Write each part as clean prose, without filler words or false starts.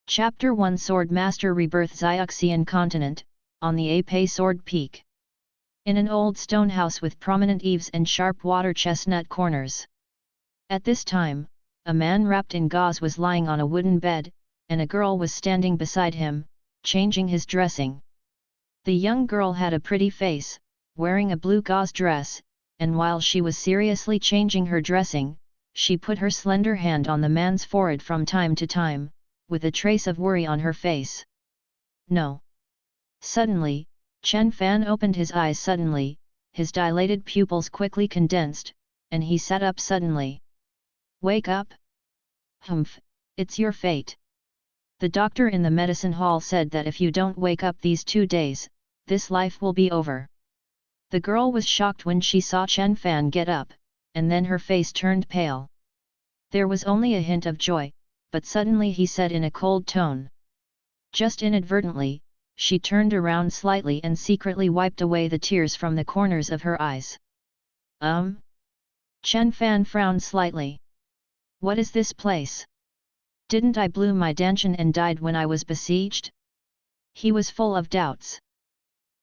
Chapter 1 Sword Master Rebirth Xiaxian Continent, on the Apei Sword Peak. In an old stone house with prominent eaves and sharp water chestnut corners. At this time, a man wrapped in gauze was lying on a wooden bed, and a girl was standing beside him, changing his dressing. The young girl had a pretty face, wearing a blue gauze dress, and while she was seriously changing her dressing, she put her slender hand on the man's forehead from time to time, with a trace of worry on her face. No. Suddenly, Chen Fan opened his eyes suddenly, his dilated pupils quickly condensed, and he sat up suddenly. Wake up! Humph, it's your fate. The doctor in the medicine hall said that if you don't wake up these 2 days, this life will be over. The girl was shocked when she saw Chen Fan get up, and then her face turned pale. There was only a hint of joy, but suddenly he said in a cold tone. Just inadvertently, she turned around slightly and secretly wiped away the tears from the corners of her eyes. Chen Fan frowned slightly. What is this place? Didn't I blew my dantian and died when I was besieged? He was full of doubts.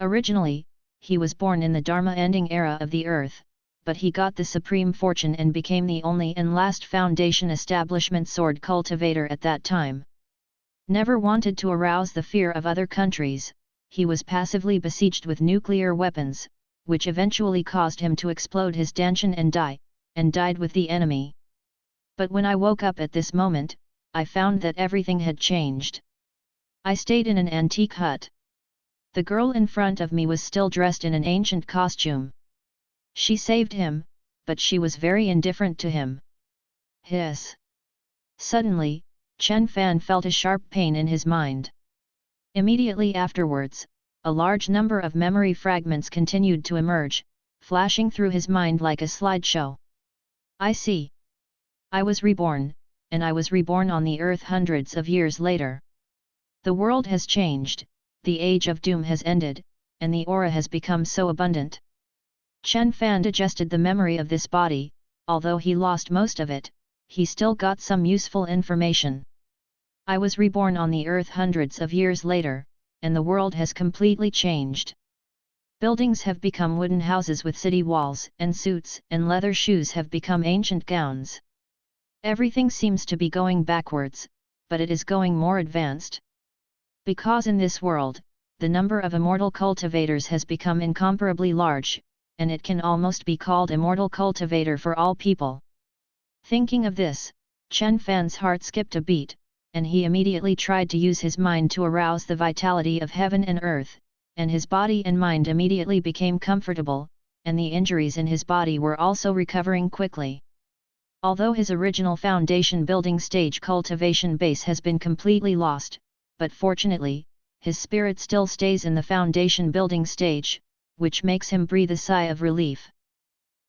Originally, he was born in the Dharma-ending era of the earth, but he got the supreme fortune and became the only and last foundation establishment sword cultivator at that time. Never wanted to arouse the fear of other countries, he was passively besieged with nuclear weapons, which eventually caused him to explode his dantian and died with the enemy. But when I woke up at this moment, I found that everything had changed. I stayed in an antique hut. The girl in front of me was still dressed in an ancient costume. She saved him, but she was very indifferent to him. Hiss! Suddenly, Chen Fan felt a sharp pain in his mind. Immediately afterwards, a large number of memory fragments continued to emerge, flashing through his mind like a slideshow. I see. I was reborn, and I was reborn on the earth hundreds of years later. The world has changed, the age of doom has ended, and the aura has become so abundant. Chen Fan digested the memory of this body, although he lost most of it, he still got some useful information. I was reborn on the earth hundreds of years later, and the world has completely changed. Buildings have become wooden houses with city walls, and suits and leather shoes have become ancient gowns. Everything seems to be going backwards, but it is going more advanced. Because in this world, the number of immortal cultivators has become incomparably large, and it can almost be called immortal cultivator for all people. Thinking of this, Chen Fan's heart skipped a beat, and he immediately tried to use his mind to arouse the vitality of heaven and earth, and his body and mind immediately became comfortable, and the injuries in his body were also recovering quickly. Although his original foundation building stage cultivation base has been completely lost, but fortunately, his spirit still stays in the foundation building stage, which makes him breathe a sigh of relief.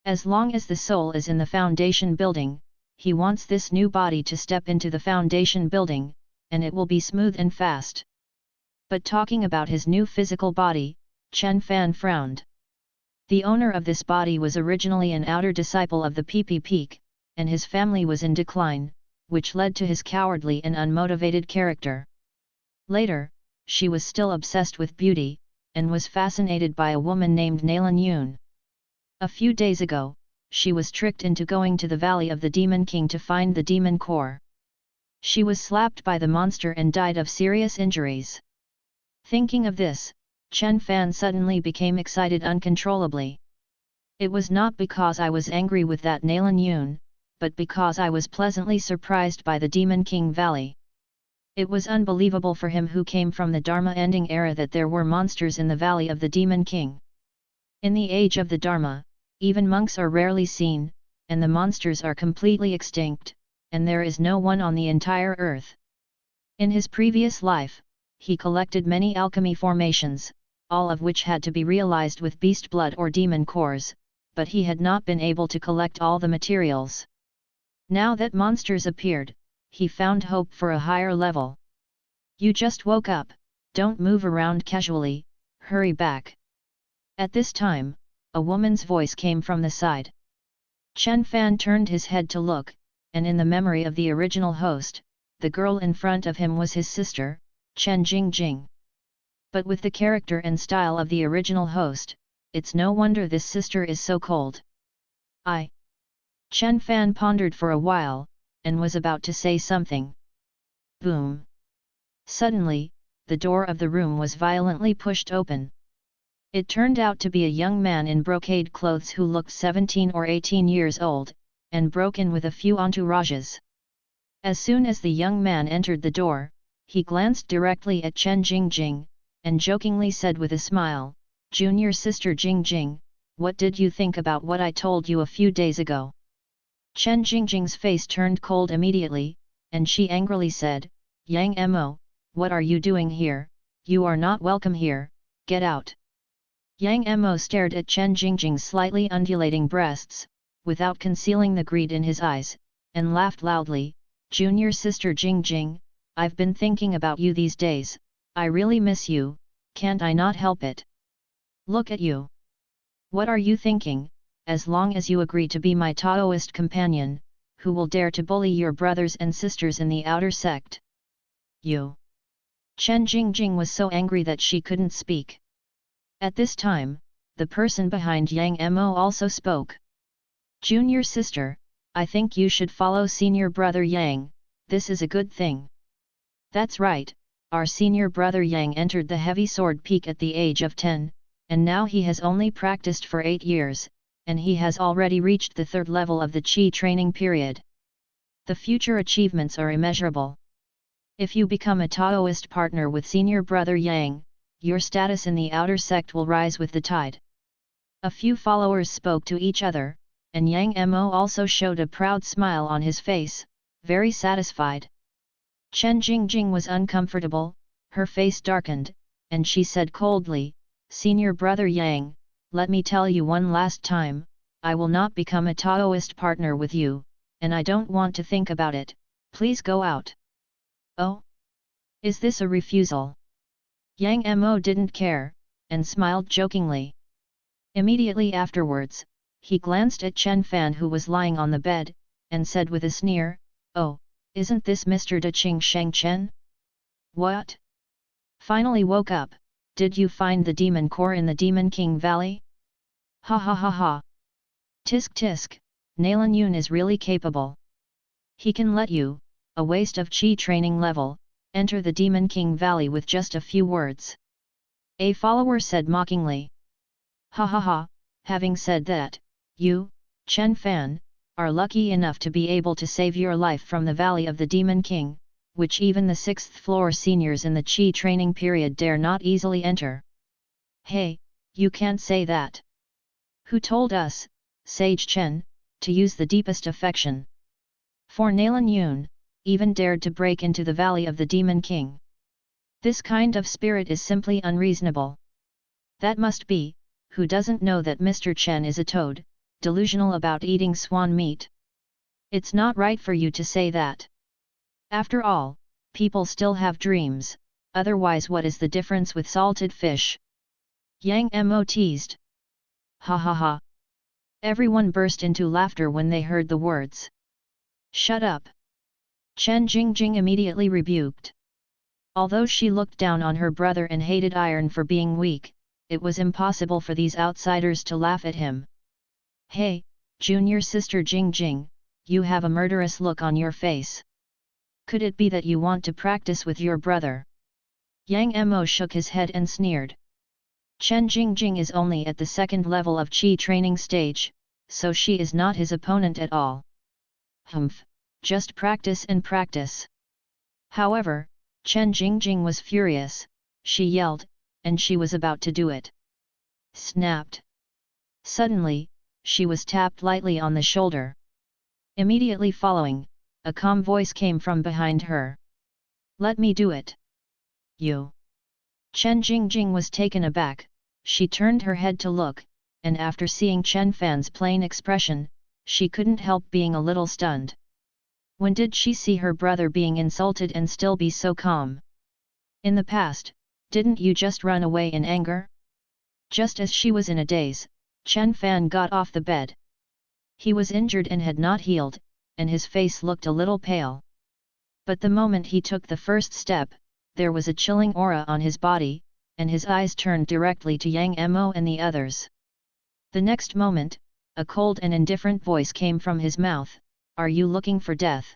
As long as the soul is in the foundation building, he wants this new body to step into the foundation building, and it will be smooth and fast. But talking about his new physical body, Chen Fan frowned. The owner of this body was originally an outer disciple of the PP Peak, and his family was in decline, which led to his cowardly and unmotivated character. Later, she was still obsessed with beauty, and was fascinated by a woman named Nalan Yun. A few days ago, she was tricked into going to the Valley of the Demon King to find the demon core. She was slapped by the monster and died of serious injuries. Thinking of this, Chen Fan suddenly became excited uncontrollably. It was not because I was angry with that Nalan Yun, but because I was pleasantly surprised by the Demon King Valley. It was unbelievable for him who came from the Dharma-ending era that there were monsters in the Valley of the Demon King. In the age of the Dharma, even monks are rarely seen, and the monsters are completely extinct, and there is no one on the entire earth. In his previous life, he collected many alchemy formations, all of which had to be realized with beast blood or demon cores, but he had not been able to collect all the materials. Now that monsters appeared, he found hope for a higher level. You just woke up, don't move around casually, hurry back. At this time, a woman's voice came from the side. Chen Fan turned his head to look, and in the memory of the original host, the girl in front of him was his sister, Chen Jingjing. But with the character and style of the original host, it's no wonder this sister is so cold. Chen Fan pondered for a while, and was about to say something. Boom! Suddenly, the door of the room was violently pushed open. It turned out to be a young man in brocade clothes who looked 17 or 18 years old, and broke in with a few entourages. As soon as the young man entered the door, he glanced directly at Chen Jingjing, and jokingly said with a smile, "Junior sister Jingjing, what did you think about what I told you a few days ago?" Chen Jingjing's face turned cold immediately, and she angrily said, "Yang Mo, what are you doing here? You are not welcome here, get out." Yang Mo stared at Chen Jingjing's slightly undulating breasts, without concealing the greed in his eyes, and laughed loudly, "Junior sister Jingjing, I've been thinking about you these days, I really miss you, can't I not help it? Look at you. What are you thinking? As long as you agree to be my Taoist companion, who will dare to bully your brothers and sisters in the outer sect? You." Chen Jingjing was so angry that she couldn't speak. At this time, the person behind Yang Mo also spoke. "Junior sister, I think you should follow senior brother Yang, this is a good thing." "That's right, our senior brother Yang entered the heavy sword peak at the age of 10, and now he has only practiced for 8 years, and he has already reached the 3rd level of the Qi training period. The future achievements are immeasurable. If you become a Taoist partner with senior brother Yang, your status in the outer sect will rise with the tide." A few followers spoke to each other, and Yang Mo also showed a proud smile on his face, very satisfied. Chen Jingjing was uncomfortable, her face darkened, and she said coldly, "Senior brother Yang, let me tell you one last time, I will not become a Taoist partner with you, and I don't want to think about it, please go out." "Oh? Is this a refusal?" Yang Mo didn't care, and smiled jokingly. Immediately afterwards, he glanced at Chen Fan who was lying on the bed, and said with a sneer, "Oh, isn't this Mr. De Qing Sheng Chen? What? Finally woke up, did you find the demon core in the Demon King Valley? Ha ha ha ha! Tisk tisk, Nalan Yun is really capable. He can let you, a waste of Qi training level, enter the Demon King Valley with just a few words." A follower said mockingly. "Ha ha ha, having said that, you, Chen Fan, are lucky enough to be able to save your life from the Valley of the Demon King, which even the 6th floor seniors in the Qi training period dare not easily enter." "Hey, you can't say that. Who told us, Sage Chen, to use the deepest affection for Nalan Yun, even dared to break into the Valley of the Demon King? This kind of spirit is simply unreasonable. That must be, who doesn't know that Mr. Chen is a toad, delusional about eating swan meat? It's not right for you to say that. After all, people still have dreams, otherwise what is the difference with salted fish?" Yang Mo teased. Ha ha ha! Everyone burst into laughter when they heard the words. "Shut up!" Chen Jingjing immediately rebuked. Although she looked down on her brother and hated Iron for being weak, it was impossible for these outsiders to laugh at him. "Hey, junior sister Jingjing, you have a murderous look on your face. Could it be that you want to practice with your brother?" Yang Mo shook his head and sneered. Chen Jingjing is only at the 2nd level of Qi training stage, so she is not his opponent at all. Humph, just practice and practice. However, Chen Jingjing was furious, she yelled, and she was about to do it. Snapped. Suddenly, she was tapped lightly on the shoulder. Immediately following, a calm voice came from behind her. "Let me do it." "You?" Chen Jingjing was taken aback, she turned her head to look, and after seeing Chen Fan's plain expression, she couldn't help being a little stunned. When did she see her brother being insulted and still be so calm? In the past, didn't you just run away in anger? Just as she was in a daze, Chen Fan got off the bed. He was injured and had not healed, and his face looked a little pale. But the moment he took the first step, there was a chilling aura on his body, and his eyes turned directly to Yang Mo and the others. The next moment, a cold and indifferent voice came from his mouth, "Are you looking for death?"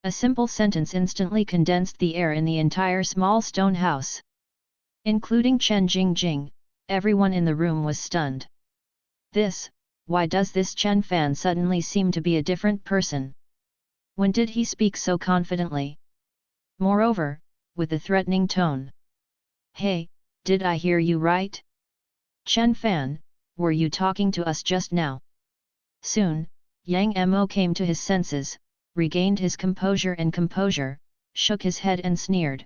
A simple sentence instantly condensed the air in the entire small stone house. Including Chen Jingjing, everyone in the room was stunned. Why does this Chen Fan suddenly seem to be a different person? When did he speak so confidently? Moreover, with a threatening tone. "Hey, did I hear you right? Chen Fan, were you talking to us just now?" Soon, Yang Mo came to his senses, regained his composure, shook his head and sneered.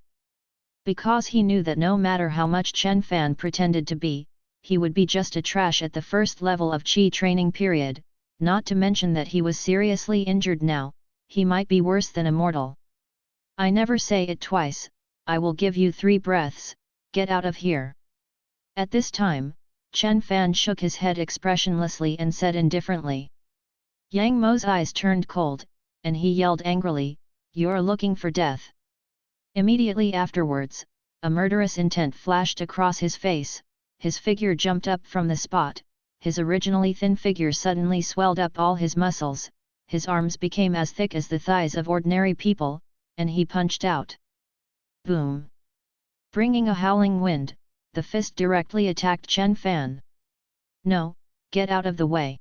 Because he knew that no matter how much Chen Fan pretended to be, he would be just a trash at the first level of Qi training period, not to mention that he was seriously injured now, he might be worse than a mortal. "I never say it twice, I will give you 3 breaths, get out of here." At this time, Chen Fan shook his head expressionlessly and said indifferently. Yang Mo's eyes turned cold, and he yelled angrily, "You're looking for death." Immediately afterwards, a murderous intent flashed across his face, his figure jumped up from the spot, his originally thin figure suddenly swelled up all his muscles, his arms became as thick as the thighs of ordinary people, and he punched out. Boom! Bringing a howling wind, the fist directly attacked Chen Fan. "No, get out of the way!"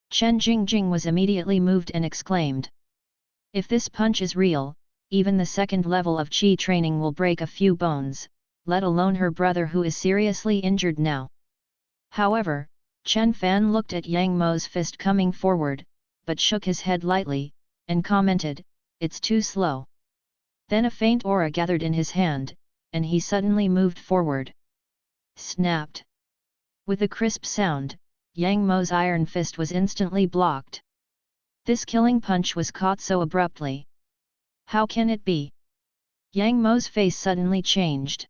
Chen Jingjing was immediately moved and exclaimed. "If this punch is real, even the second level of Qi training will break a few bones, let alone her brother who is seriously injured now." However, Chen Fan looked at Yang Mo's fist coming forward, but shook his head lightly, and commented, "It's too slow." Then a faint aura gathered in his hand, and he suddenly moved forward. Snapped! With a crisp sound, Yang Mo's iron fist was instantly blocked. This killing punch was caught so abruptly. How can it be? Yang Mo's face suddenly changed.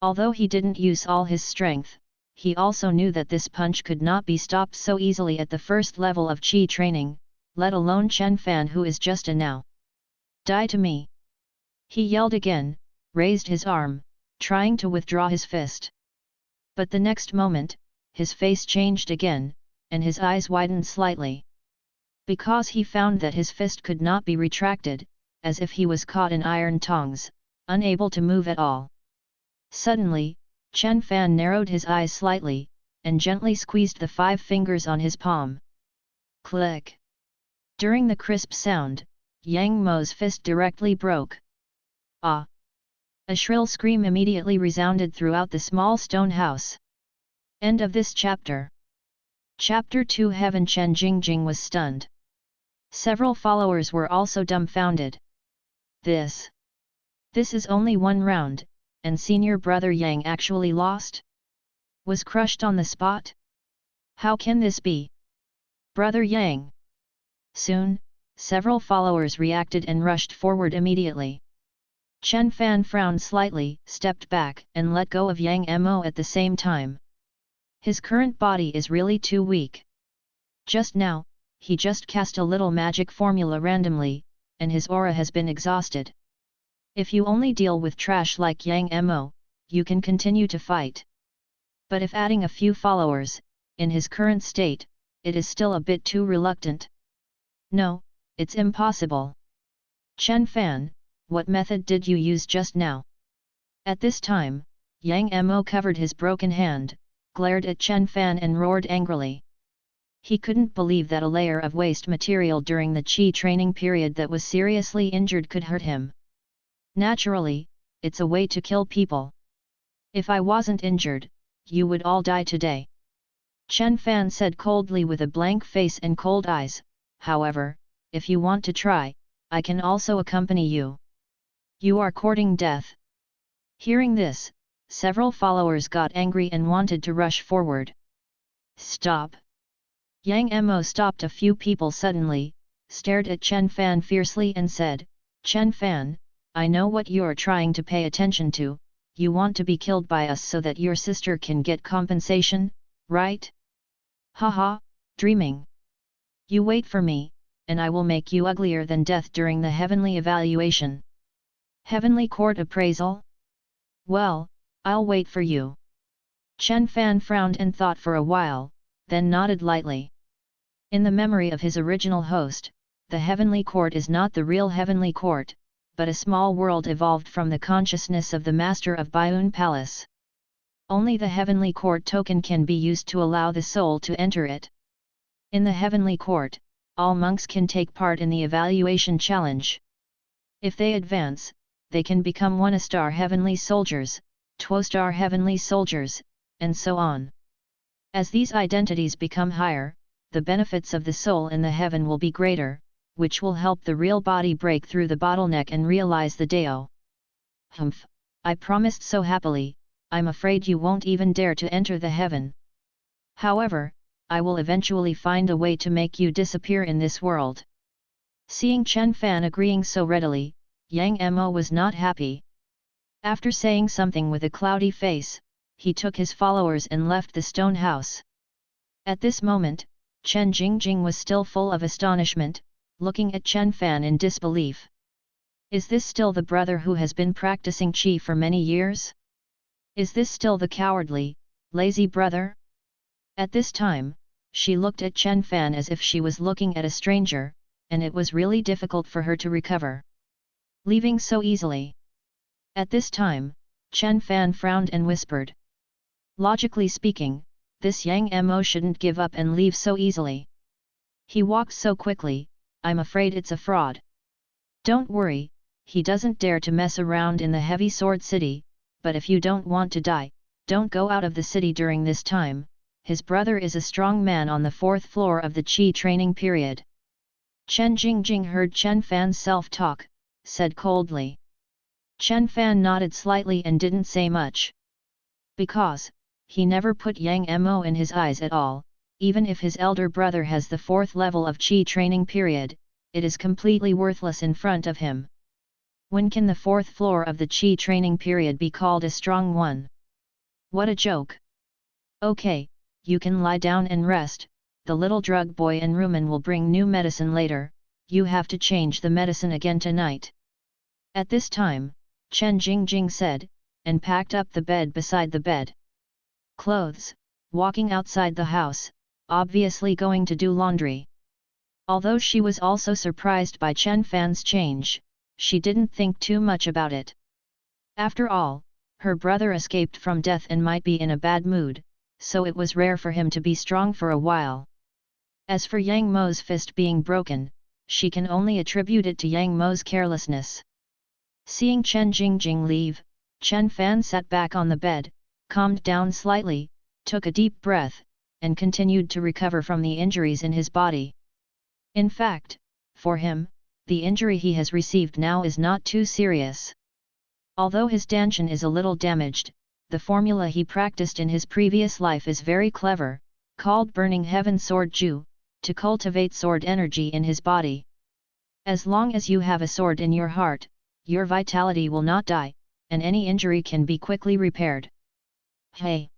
Although he didn't use all his strength, he also knew that this punch could not be stopped so easily at the first level of Qi training, let alone Chen Fan who is just a now. "Die to me!" He yelled again, raised his arm, trying to withdraw his fist. But the next moment, his face changed again, and his eyes widened slightly. Because he found that his fist could not be retracted, as if he was caught in iron tongs, unable to move at all. Suddenly, Chen Fan narrowed his eyes slightly, and gently squeezed the 5 fingers on his palm. Click! During the crisp sound, Yang Mo's fist directly broke. "Ah!" A shrill scream immediately resounded throughout the small stone house. End of this chapter. Chapter 2. Heaven. Chen Jingjing was stunned. Several followers were also dumbfounded. This is only one round, and senior brother Yang actually lost? Was crushed on the spot? How can this be? Brother Yang! Soon, several followers reacted and rushed forward immediately. Chen Fan frowned slightly, stepped back, and let go of Yang Mo at the same time. His current body is really too weak. Just now, he just cast a little magic formula randomly, and his aura has been exhausted. If you only deal with trash like Yang Mo, you can continue to fight. But if adding a few followers, in his current state, it is still a bit too reluctant. No, it's impossible. Chen Fan, what method did you use just now? At this time, Yang Mo covered his broken hand, glared at Chen Fan and roared angrily. He couldn't believe that a layer of waste material during the Qi training period that was seriously injured could hurt him. Naturally, it's a way to kill people. If I wasn't injured, you would all die today. Chen Fan said coldly with a blank face and cold eyes, however, if you want to try, I can also accompany you. You are courting death. Hearing this, several followers got angry and wanted to rush forward. Stop! Yang Mo stopped a few people suddenly, stared at Chen Fan fiercely and said, "Chen Fan, I know what you're trying to pay attention to, you want to be killed by us so that your sister can get compensation, right? Haha, dreaming. You wait for me, and I will make you uglier than death during the heavenly evaluation. Heavenly court appraisal? Well, I'll wait for you. Chen Fan frowned and thought for a while, then nodded lightly. In the memory of his original host, the heavenly court is not the real heavenly court, but a small world evolved from the consciousness of the master of Baiun Palace. Only the heavenly court token can be used to allow the soul to enter it. In the heavenly court, all monks can take part in the evaluation challenge. If they advance, they can become 1-star heavenly soldiers, 2-star heavenly soldiers, and so on. As these identities become higher, the benefits of the soul in the heaven will be greater, which will help the real body break through the bottleneck and realize the Dao. Humph, I promised so happily, I'm afraid you won't even dare to enter the heaven. However, I will eventually find a way to make you disappear in this world. Seeing Chen Fan agreeing so readily, Yang Mo was not happy. After saying something with a cloudy face, he took his followers and left the stone house. At this moment, Chen Jingjing was still full of astonishment, looking at Chen Fan in disbelief. Is this still the brother who has been practicing qi for many years? Is this still the cowardly, lazy brother? At this time, she looked at Chen Fan as if she was looking at a stranger, and it was really difficult for her to recover. Leaving so easily. At this time, Chen Fan frowned and whispered. Logically speaking, this Yang Mo shouldn't give up and leave so easily. He walks so quickly, I'm afraid it's a fraud. Don't worry, he doesn't dare to mess around in the Heavy Sword City, but if you don't want to die, don't go out of the city during this time. His brother is a strong man on the 4th floor of the Qi training period. Chen Jingjing heard Chen Fan's self-talk, said coldly. Chen Fan nodded slightly and didn't say much. Because, he never put Yang Mo in his eyes at all, even if his elder brother has the 4th level of Qi training period, it is completely worthless in front of him. When can the 4th floor of the Qi training period be called a strong one? What a joke! Okay, you can lie down and rest, the little drug boy and Rumen will bring new medicine later, you have to change the medicine again tonight. At this time, Chen Jingjing said, and packed up the bed beside the bed. Clothes, walking outside the house, obviously going to do laundry. Although she was also surprised by Chen Fan's change, she didn't think too much about it. After all, her brother escaped from death and might be in a bad mood, so it was rare for him to be strong for a while. As for Yang Mo's fist being broken, she can only attribute it to Yang Mo's carelessness. Seeing Chen Jingjing leave, Chen Fan sat back on the bed, calmed down slightly, took a deep breath, and continued to recover from the injuries in his body. In fact, for him, the injury he has received now is not too serious. Although his Danshan is a little damaged, the formula he practiced in his previous life is very clever, called Burning Heaven Sword Ju, to cultivate sword energy in his body. As long as you have a sword in your heart, your vitality will not die, and any injury can be quickly repaired. Hey!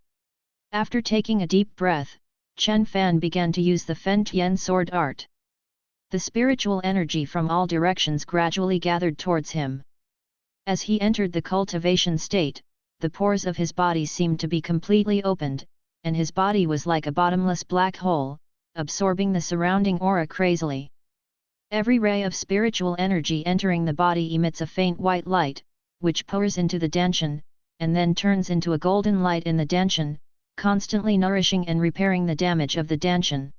After taking a deep breath, Chen Fan began to use the Fen Tian sword art. The spiritual energy from all directions gradually gathered towards him. As he entered the cultivation state, the pores of his body seemed to be completely opened, and his body was like a bottomless black hole, absorbing the surrounding aura crazily. Every ray of spiritual energy entering the body emits a faint white light, which pours into the Danshan, and then turns into a golden light in the Danshan, constantly nourishing and repairing the damage of the Danshan.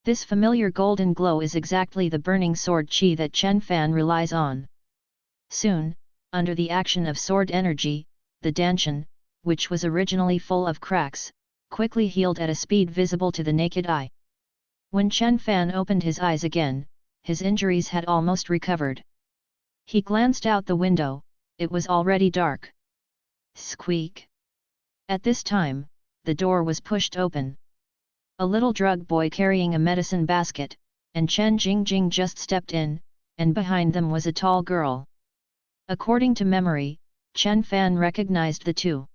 This familiar golden glow is exactly the burning sword qi that Chen Fan relies on. Soon, under the action of sword energy, the Danshan, which was originally full of cracks, quickly healed at a speed visible to the naked eye. When Chen Fan opened his eyes again, his injuries had almost recovered. He glanced out the window, it was already dark. Squeak! At this time, the door was pushed open. A little drug boy carrying a medicine basket, and Chen Jingjing just stepped in, and behind them was a tall girl. According to memory, Chen Fan recognized the two.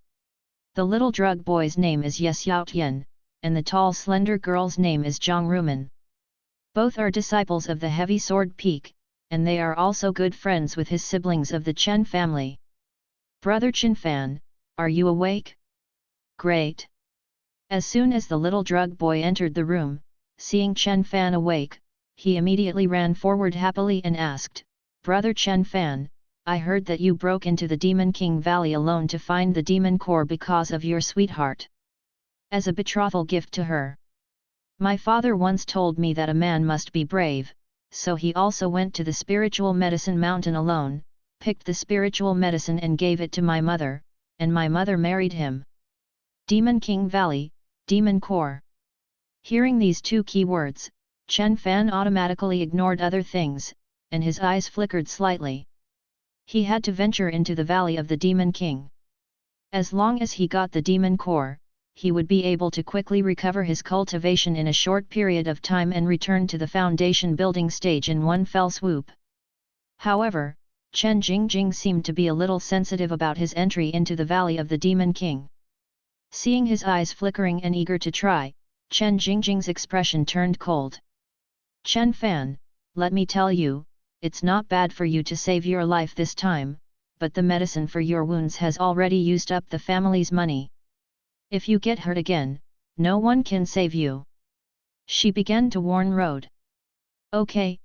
The little drug boy's name is Yes Yao Tian, and the tall slender girl's name is Zhang Rumen. Both are disciples of the Heavy Sword Peak, and they are also good friends with his siblings of the Chen family. Brother Chen Fan, are you awake? Great! As soon as the little drug boy entered the room, seeing Chen Fan awake, he immediately ran forward happily and asked, Brother Chen Fan, I heard that you broke into the Demon King Valley alone to find the demon core because of your sweetheart. As a betrothal gift to her. My father once told me that a man must be brave, so he also went to the spiritual medicine mountain alone, picked the spiritual medicine and gave it to my mother, and my mother married him. Demon King Valley, Demon Core. Hearing these two key words, Chen Fan automatically ignored other things, and his eyes flickered slightly. He had to venture into the Valley of the Demon King. As long as he got the Demon Core, he would be able to quickly recover his cultivation in a short period of time and return to the foundation building stage in one fell swoop. However, Chen Jingjing seemed to be a little sensitive about his entry into the Valley of the Demon King. Seeing his eyes flickering and eager to try, Chen Jingjing's expression turned cold. Chen Fan, let me tell you, it's not bad for you to save your life this time, but the medicine for your wounds has already used up the family's money. If you get hurt again, no one can save you. She began to warn Road. Okay,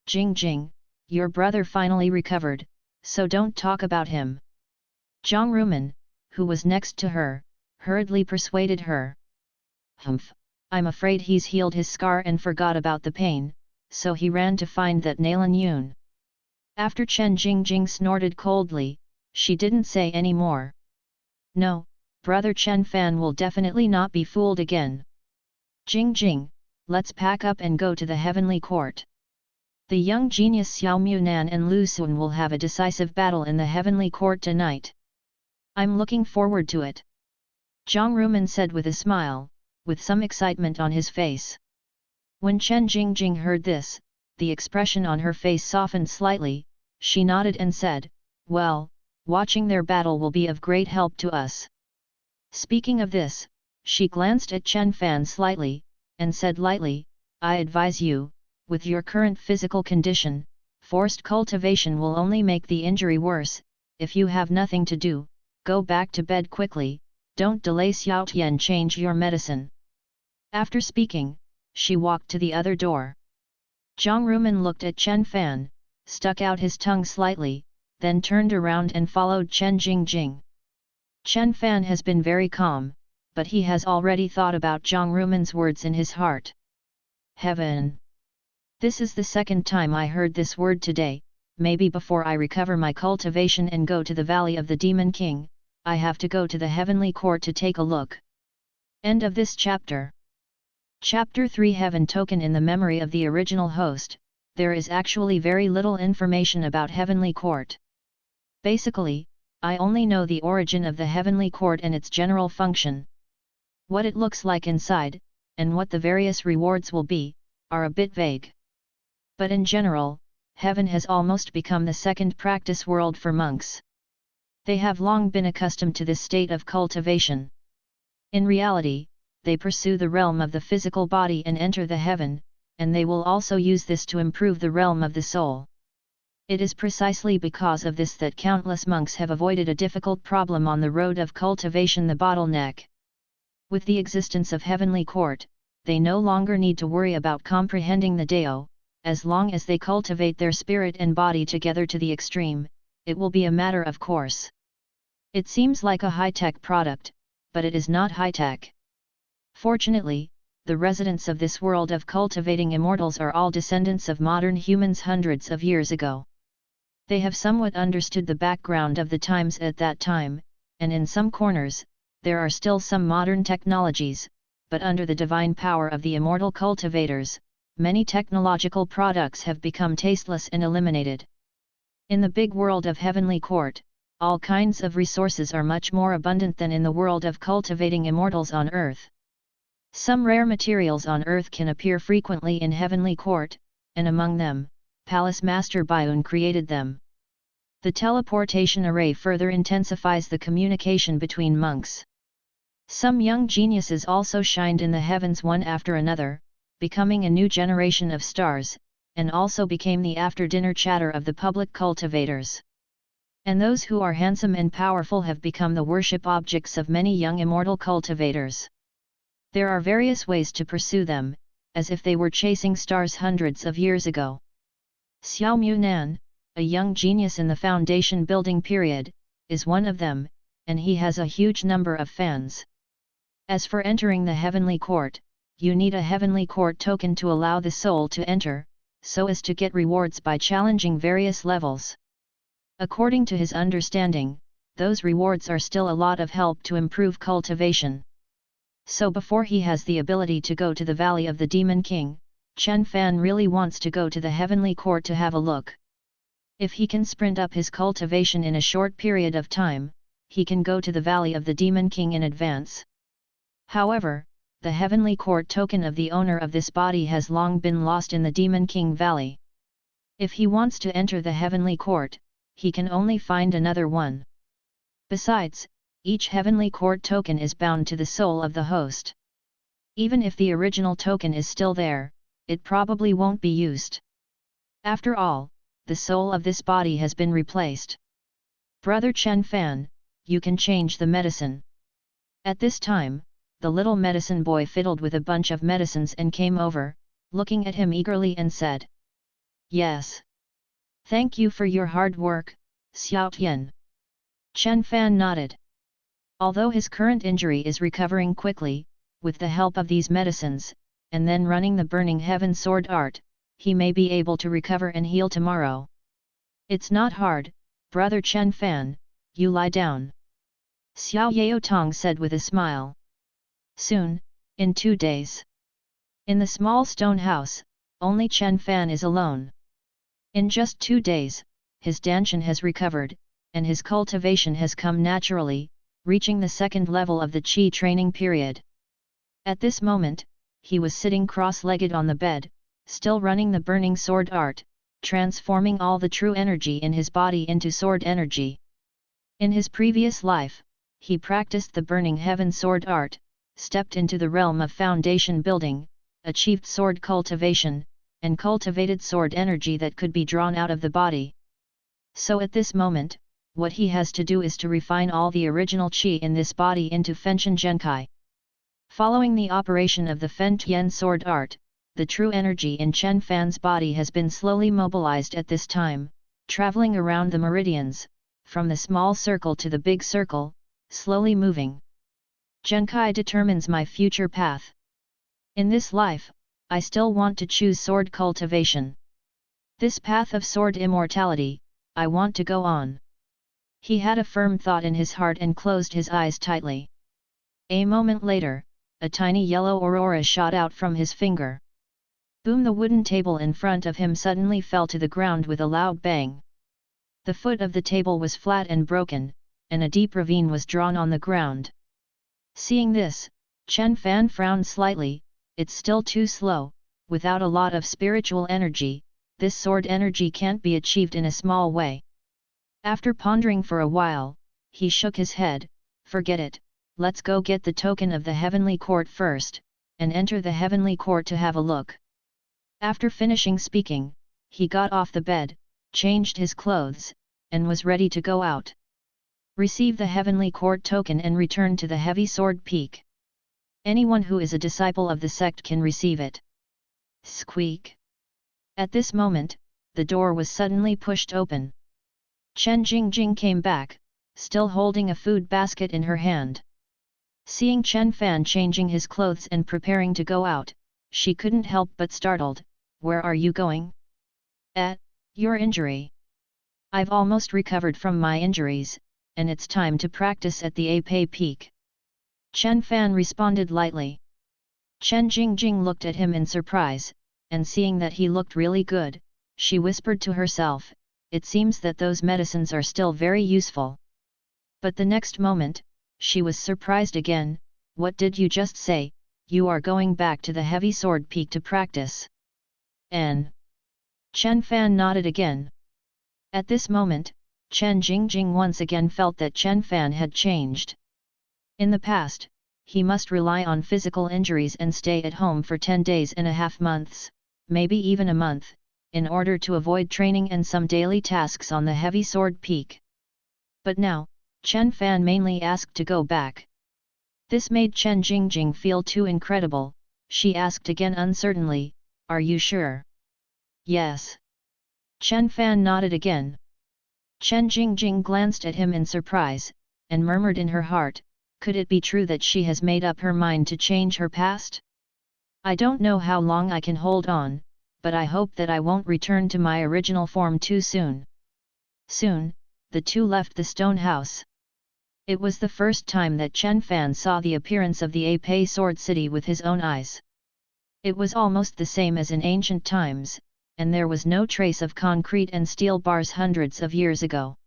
Jingjing, your brother finally recovered, so don't talk about him. Jiang Rumen, who was next to her, hurriedly persuaded her. Humph, I'm afraid he's healed his scar and forgot about the pain, so he ran to find that Nalan Yun. After Chen Jingjing snorted coldly, she didn't say any more. No, Brother Chen Fan will definitely not be fooled again. Jingjing, let's pack up and go to the Heavenly Court. The young genius Xiao Munan and Lu Xun will have a decisive battle in the Heavenly Court tonight. I'm looking forward to it. Jiang Rumen said with a smile, with some excitement on his face. When Chen Jingjing heard this, the expression on her face softened slightly, she nodded and said, well, watching their battle will be of great help to us. Speaking of this, she glanced at Chen Fan slightly, and said lightly, I advise you, with your current physical condition, forced cultivation will only make the injury worse. If you have nothing to do, go back to bed quickly, don't delay. Xiao Tian, change your medicine. After speaking, she walked to the other door. Jiang Rumen looked at Chen Fan, stuck out his tongue slightly, then turned around and followed Chen Jingjing. Chen Fan has been very calm, but he has already thought about Jiang Rumen's words in his heart. Heaven! This is the second time I heard this word today. Maybe before I recover my cultivation and go to the Valley of the Demon King, I have to go to the Heavenly Court to take a look. End of this chapter. Chapter 3 Heaven Token. In the memory of the original host, there is actually very little information about Heavenly Court. Basically, I only know the origin of the Heavenly Court and its general function. What it looks like inside, and what the various rewards will be, are a bit vague. But in general, heaven has almost become the second practice world for monks. They have long been accustomed to this state of cultivation. In reality, they pursue the realm of the physical body and enter the heaven, and they will also use this to improve the realm of the soul. It is precisely because of this that countless monks have avoided a difficult problem on the road of cultivation, the bottleneck. With the existence of Heavenly Court, they no longer need to worry about comprehending the Dao. As long as they cultivate their spirit and body together to the extreme, it will be a matter of course. It seems like a high-tech product, but it is not high-tech. Fortunately, the residents of this world of cultivating immortals are all descendants of modern humans hundreds of years ago. They have somewhat understood the background of the times at that time, and in some corners, there are still some modern technologies, but under the divine power of the immortal cultivators, many technological products have become tasteless and eliminated. In the big world of Heavenly Court, all kinds of resources are much more abundant than in the world of cultivating immortals on Earth. Some rare materials on Earth can appear frequently in Heavenly Court, and among them, Palace Master Baiun created them. The teleportation array further intensifies the communication between monks. Some young geniuses also shined in the heavens one after another, becoming a new generation of stars, and also became the after-dinner chatter of the public cultivators. And those who are handsome and powerful have become the worship objects of many young immortal cultivators. There are various ways to pursue them, as if they were chasing stars hundreds of years ago. Xiao Munan, a young genius in the foundation building period, is one of them, and he has a huge number of fans. As for entering the heavenly court, you need a heavenly court token to allow the soul to enter, so as to get rewards by challenging various levels. According to his understanding, those rewards are still a lot of help to improve cultivation. So before he has the ability to go to the Valley of the Demon King, Chen Fan really wants to go to the heavenly court to have a look. If he can sprint up his cultivation in a short period of time, he can go to the Valley of the Demon King in advance. However, the heavenly court token of the owner of this body has long been lost in the Demon King Valley. If he wants to enter the heavenly court, he can only find another one. Besides, each heavenly court token is bound to the soul of the host. Even if the original token is still there, it probably won't be used. After all, the soul of this body has been replaced. Brother Chen Fan, you can change the medicine. At this time, the little medicine boy fiddled with a bunch of medicines and came over, looking at him eagerly and said, "Yes. Thank you for your hard work, Xiao Tian." Chen Fan nodded. Although his current injury is recovering quickly, with the help of these medicines, and then running the Burning Heaven sword art, he may be able to recover and heal tomorrow. "It's not hard, Brother Chen Fan, you lie down," Xiao Yaotong said with a smile. Soon, in 2 days. In the small stone house, only Chen Fan is alone. In just 2 days, his Danshan has recovered, and his cultivation has come naturally, reaching the second level of the Qi training period. At this moment, he was sitting cross-legged on the bed, still running the burning sword art, transforming all the true energy in his body into sword energy. In his previous life, he practiced the Burning Heaven sword art, stepped into the realm of foundation building, achieved sword cultivation, and cultivated sword energy that could be drawn out of the body. So at this moment, what he has to do is to refine all the original qi in this body into Fenshin Genkai. Following the operation of the Fen Tian sword art, the true energy in Chen Fan's body has been slowly mobilized at this time, traveling around the meridians, from the small circle to the big circle, slowly moving. Genkai determines my future path. In this life, I still want to choose sword cultivation. This path of sword immortality, I want to go on. He had a firm thought in his heart and closed his eyes tightly. A moment later, a tiny yellow aurora shot out from his finger. Boom! The wooden table in front of him suddenly fell to the ground with a loud bang. The foot of the table was flat and broken, and a deep ravine was drawn on the ground. Seeing this, Chen Fan frowned slightly. It's still too slow, without a lot of spiritual energy, this sword energy can't be achieved in a small way. After pondering for a while, he shook his head, forget it, let's go get the token of the heavenly court first, and enter the heavenly court to have a look. After finishing speaking, he got off the bed, changed his clothes, and was ready to go out. Receive the heavenly court token and return to the Heavy Sword Peak. Anyone who is a disciple of the sect can receive it. Squeak! At this moment, the door was suddenly pushed open. Chen Jingjing came back, still holding a food basket in her hand. Seeing Chen Fan changing his clothes and preparing to go out, she couldn't help but startled. Where are you going? Your injury. I've almost recovered from my injuries, and it's time to practice at the Apei Peak. Chen Fan responded lightly. Chen Jingjing looked at him in surprise, and seeing that he looked really good, she whispered to herself, it seems that those medicines are still very useful. But the next moment, she was surprised again. What did you just say? You are going back to the Heavy Sword Peak to practice? Chen Fan nodded again. At this moment, Chen Jingjing once again felt that Chen Fan had changed. In the past, he must rely on physical injuries and stay at home for 10 days and a half months, maybe even a month, in order to avoid training and some daily tasks on the heavy sword peak. But now, Chen Fan mainly asked to go back. This made Chen Jingjing feel too incredible. She asked again uncertainly, "Are you sure?" "Yes." Chen Fan nodded again. Chen Jingjing glanced at him in surprise, and murmured in her heart, "Could it be true that she has made up her mind to change her past? I don't know how long I can hold on, but I hope that I won't return to my original form too soon." Soon, the two left the stone house. It was the first time that Chen Fan saw the appearance of the Apei Sword City with his own eyes. It was almost the same as in ancient times, and there was no trace of concrete and steel bars hundreds of years ago.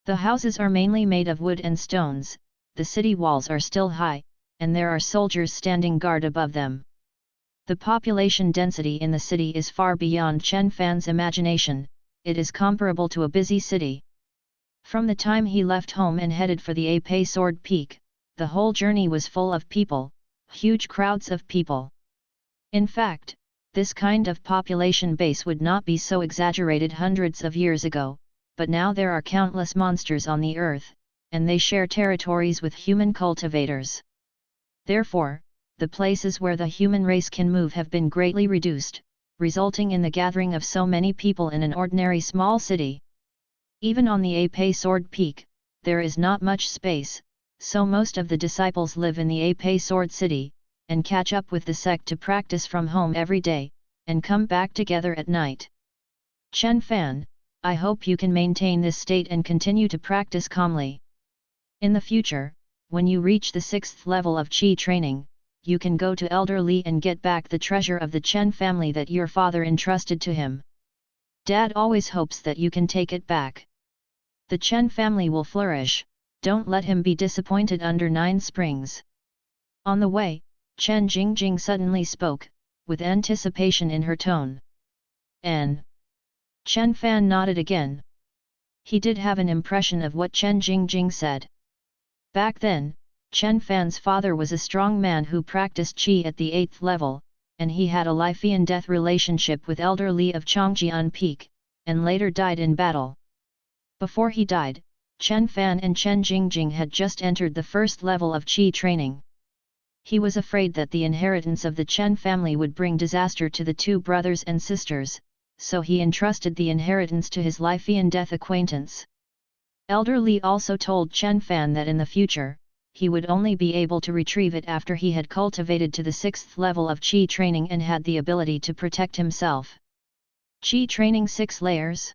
The houses are mainly made of wood and stones, the city walls are still high, and there are soldiers standing guard above them. The population density in the city is far beyond Chen Fan's imagination. It is comparable to a busy city. From the time he left home and headed for the Apei Sword Peak, the whole journey was full of people, huge crowds of people. In fact, this kind of population base would not be so exaggerated hundreds of years ago, but now there are countless monsters on the earth, and they share territories with human cultivators. Therefore, the places where the human race can move have been greatly reduced, resulting in the gathering of so many people in an ordinary small city. Even on the Apei Sword Peak, there is not much space, so most of the disciples live in the Apei Sword City, and catch up with the sect to practice from home every day, and come back together at night. Chen Fan, I hope you can maintain this state and continue to practice calmly. In the future, when you reach the 6th level of Qi training, you can go to Elder Li and get back the treasure of the Chen family that your father entrusted to him. Dad always hopes that you can take it back. The Chen family will flourish, don't let him be disappointed under 9 springs. On the way, Chen Jingjing suddenly spoke, with anticipation in her tone. "N." Chen Fan nodded again. He did have an impression of what Chen Jingjing said. Back then, Chen Fan's father was a strong man who practiced Qi at the 8th level, and he had a life-and-death relationship with Elder Li of Changjian Peak, and later died in battle. Before he died, Chen Fan and Chen Jingjing had just entered the 1st level of Qi training. He was afraid that the inheritance of the Chen family would bring disaster to the two brothers and sisters, so he entrusted the inheritance to his life-and-death acquaintance. Elder Li also told Chen Fan that in the future, he would only be able to retrieve it after he had cultivated to the 6th level of Qi training and had the ability to protect himself. Qi training 6 layers?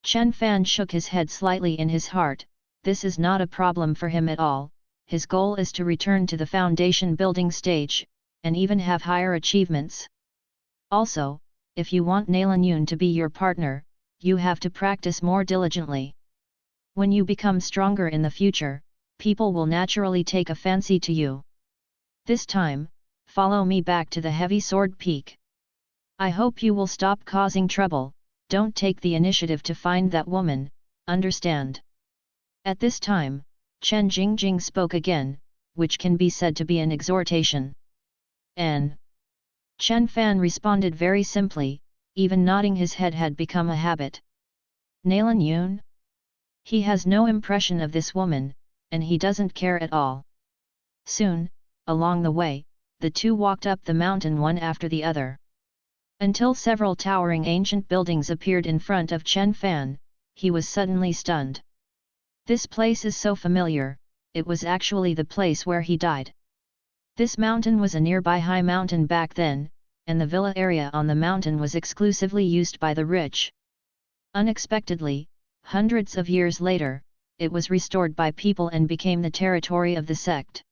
Chen Fan shook his head slightly in his heart. This is not a problem for him at all. His goal is to return to the foundation building stage, and even have higher achievements. Also, if you want Nalan Yun to be your partner, you have to practice more diligently. When you become stronger in the future, people will naturally take a fancy to you. This time, follow me back to the Heavy Sword Peak. I hope you will stop causing trouble, don't take the initiative to find that woman, understand? At this time, Chen Jingjing spoke again, which can be said to be an exhortation. N. Chen Fan responded very simply, even nodding his head had become a habit. Nalan Yun? He has no impression of this woman, and he doesn't care at all. Soon, along the way, the two walked up the mountain one after the other. Until several towering ancient buildings appeared in front of Chen Fan, he was suddenly stunned. This place is so familiar, it was actually the place where he died. This mountain was a nearby high mountain back then, and the villa area on the mountain was exclusively used by the rich. Unexpectedly, hundreds of years later, it was restored by people and became the territory of the sect.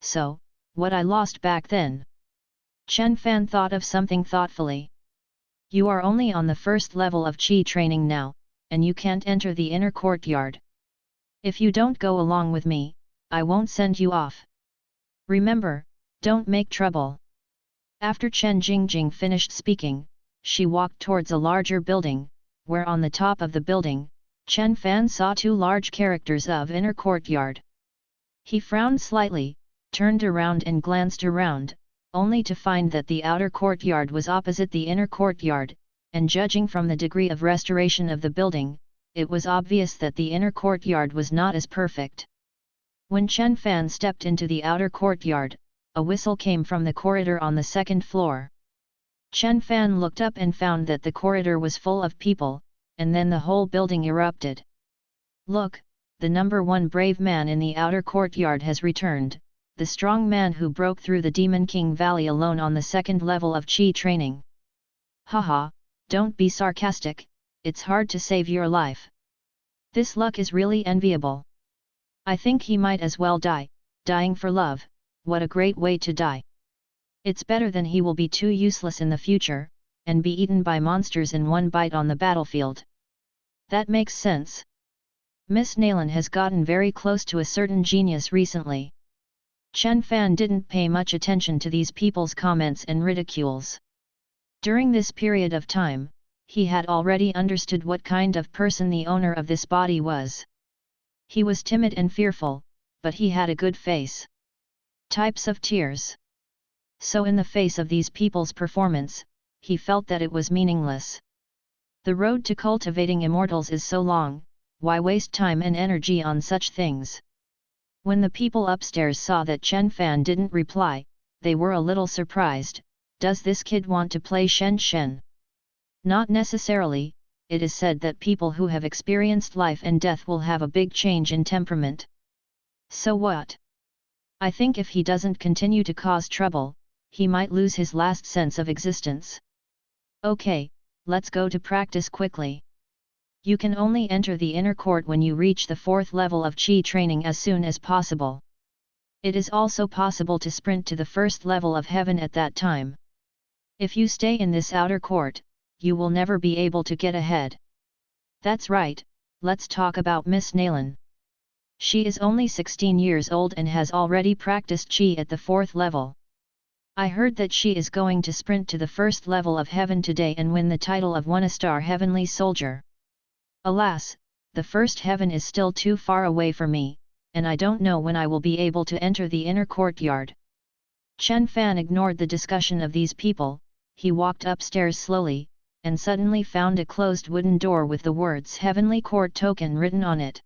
So, what I lost back then? Chen Fan thought of something thoughtfully. You are only on the 1st level of Qi training now, and you can't enter the inner courtyard. If you don't go along with me, I won't send you off. Remember, don't make trouble. After Chen Jingjing finished speaking, she walked towards a larger building, where on the top of the building, Chen Fan saw 2 large characters of inner courtyard. He frowned slightly, turned around and glanced around, only to find that the outer courtyard was opposite the inner courtyard, and judging from the degree of restoration of the building, it was obvious that the inner courtyard was not as perfect. When Chen Fan stepped into the outer courtyard, a whistle came from the corridor on the second floor. Chen Fan looked up and found that the corridor was full of people, and then the whole building erupted. "Look, the number one brave man in the outer courtyard has returned, the strong man who broke through the Demon King Valley alone on the second level of Qi training. Haha, don't be sarcastic, it's hard to save your life. This luck is really enviable. I think he might as well die, dying for love, what a great way to die. It's better than he will be too useless in the future, and be eaten by monsters in one bite on the battlefield. That makes sense. Miss Nalan has gotten very close to a certain genius recently." Chen Fan didn't pay much attention to these people's comments and ridicules. During this period of time, he had already understood what kind of person the owner of this body was. He was timid and fearful, but he had a good face. Types of tears. So in the face of these people's performance, he felt that it was meaningless. The road to cultivating immortals is so long, why waste time and energy on such things? When the people upstairs saw that Chen Fan didn't reply, they were a little surprised. Does this kid want to play Shen Shen? Not necessarily, it is said that people who have experienced life and death will have a big change in temperament. So what? I think if he doesn't continue to cause trouble, he might lose his last sense of existence. Okay, let's go to practice quickly. You can only enter the inner court when you reach the 4th level of Qi training as soon as possible. It is also possible to sprint to the 1st level of heaven at that time. If you stay in this outer court, you will never be able to get ahead. That's right, let's talk about Miss Nalan. She is only 16 years old and has already practiced Qi at the 4th level. I heard that she is going to sprint to the 1st level of heaven today and win the title of 1-star heavenly soldier. Alas, the 1st heaven is still too far away for me, and I don't know when I will be able to enter the inner courtyard. Chen Fan ignored the discussion of these people. He walked upstairs slowly, and suddenly found a closed wooden door with the words Heavenly Court Token written on it.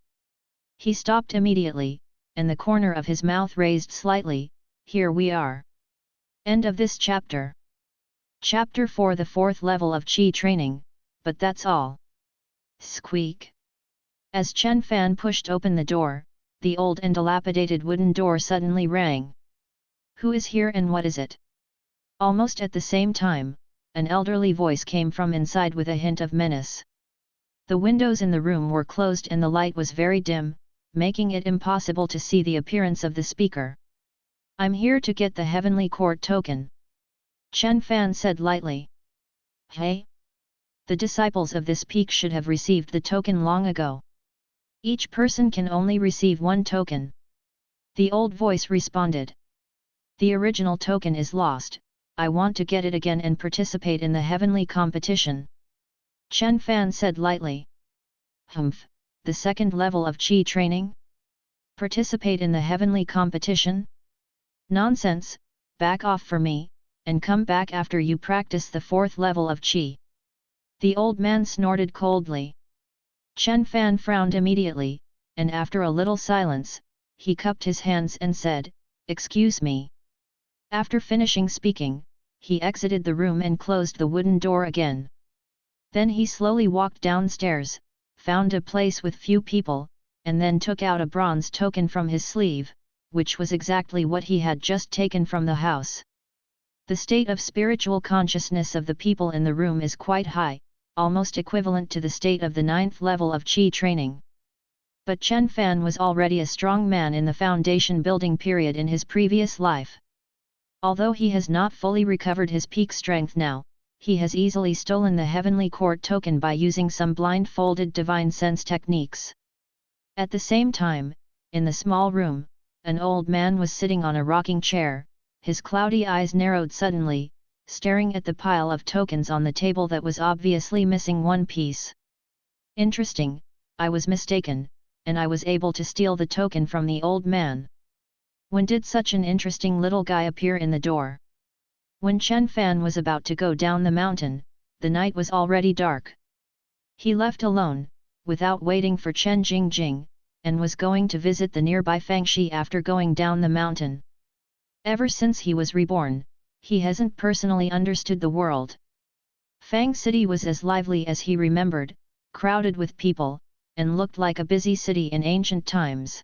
He stopped immediately, and the corner of his mouth raised slightly. Here we are. End of this chapter. Chapter 4: The 4th level of Qi training, but that's all. Squeak. As Chen Fan pushed open the door, the old and dilapidated wooden door suddenly rang. Who is here and what is it? Almost at the same time, an elderly voice came from inside with a hint of menace. The windows in the room were closed and the light was very dim, making it impossible to see the appearance of the speaker. I'm here to get the Heavenly Court token. Chen Fan said lightly. Hey? The disciples of this peak should have received the token long ago. Each person can only receive one token. The old voice responded. The original token is lost, I want to get it again and participate in the heavenly competition. Chen Fan said lightly. Humph, the 2nd level of Qi training? Participate in the heavenly competition? Nonsense, back off for me, and come back after you practice the 4th level of Qi. The old man snorted coldly. Chen Fan frowned immediately, and after a little silence, he cupped his hands and said, Excuse me. After finishing speaking, he exited the room and closed the wooden door again. Then he slowly walked downstairs, found a place with few people, and then took out a bronze token from his sleeve, which was exactly what he had just taken from the house. The state of spiritual consciousness of the people in the room is quite high, almost equivalent to the state of the 9th level of Qi training. But Chen Fan was already a strong man in the foundation building period in his previous life. Although he has not fully recovered his peak strength now, he has easily stolen the Heavenly Court token by using some blindfolded divine sense techniques. At the same time, in the small room, an old man was sitting on a rocking chair, his cloudy eyes narrowed suddenly, staring at the pile of tokens on the table that was obviously missing one piece. Interesting, I was mistaken, and I was able to steal the token from the old man. When did such an interesting little guy appear in the door? When Chen Fan was about to go down the mountain, the night was already dark. He left alone, without waiting for Chen Jingjing, and was going to visit the nearby Fangshi after going down the mountain. Ever since he was reborn, he hasn't personally understood the world. Fang City was as lively as he remembered, crowded with people, and looked like a busy city in ancient times.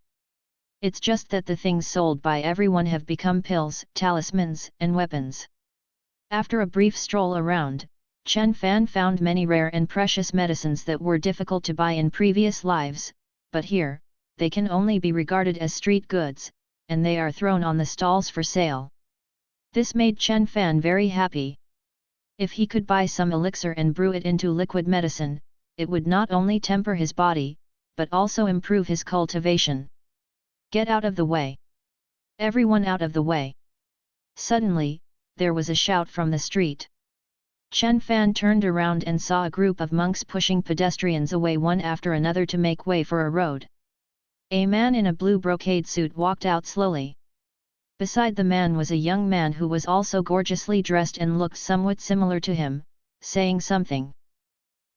It's just that the things sold by everyone have become pills, talismans, and weapons. After a brief stroll around, Chen Fan found many rare and precious medicines that were difficult to buy in previous lives, but here, they can only be regarded as street goods, and they are thrown on the stalls for sale. This made Chen Fan very happy. If he could buy some elixir and brew it into liquid medicine, it would not only temper his body, but also improve his cultivation. Get out of the way! Everyone out of the way! Suddenly, there was a shout from the street. Chen Fan turned around and saw a group of monks pushing pedestrians away one after another to make way for a road. A man in a blue brocade suit walked out slowly. Beside the man was a young man who was also gorgeously dressed and looked somewhat similar to him, saying something.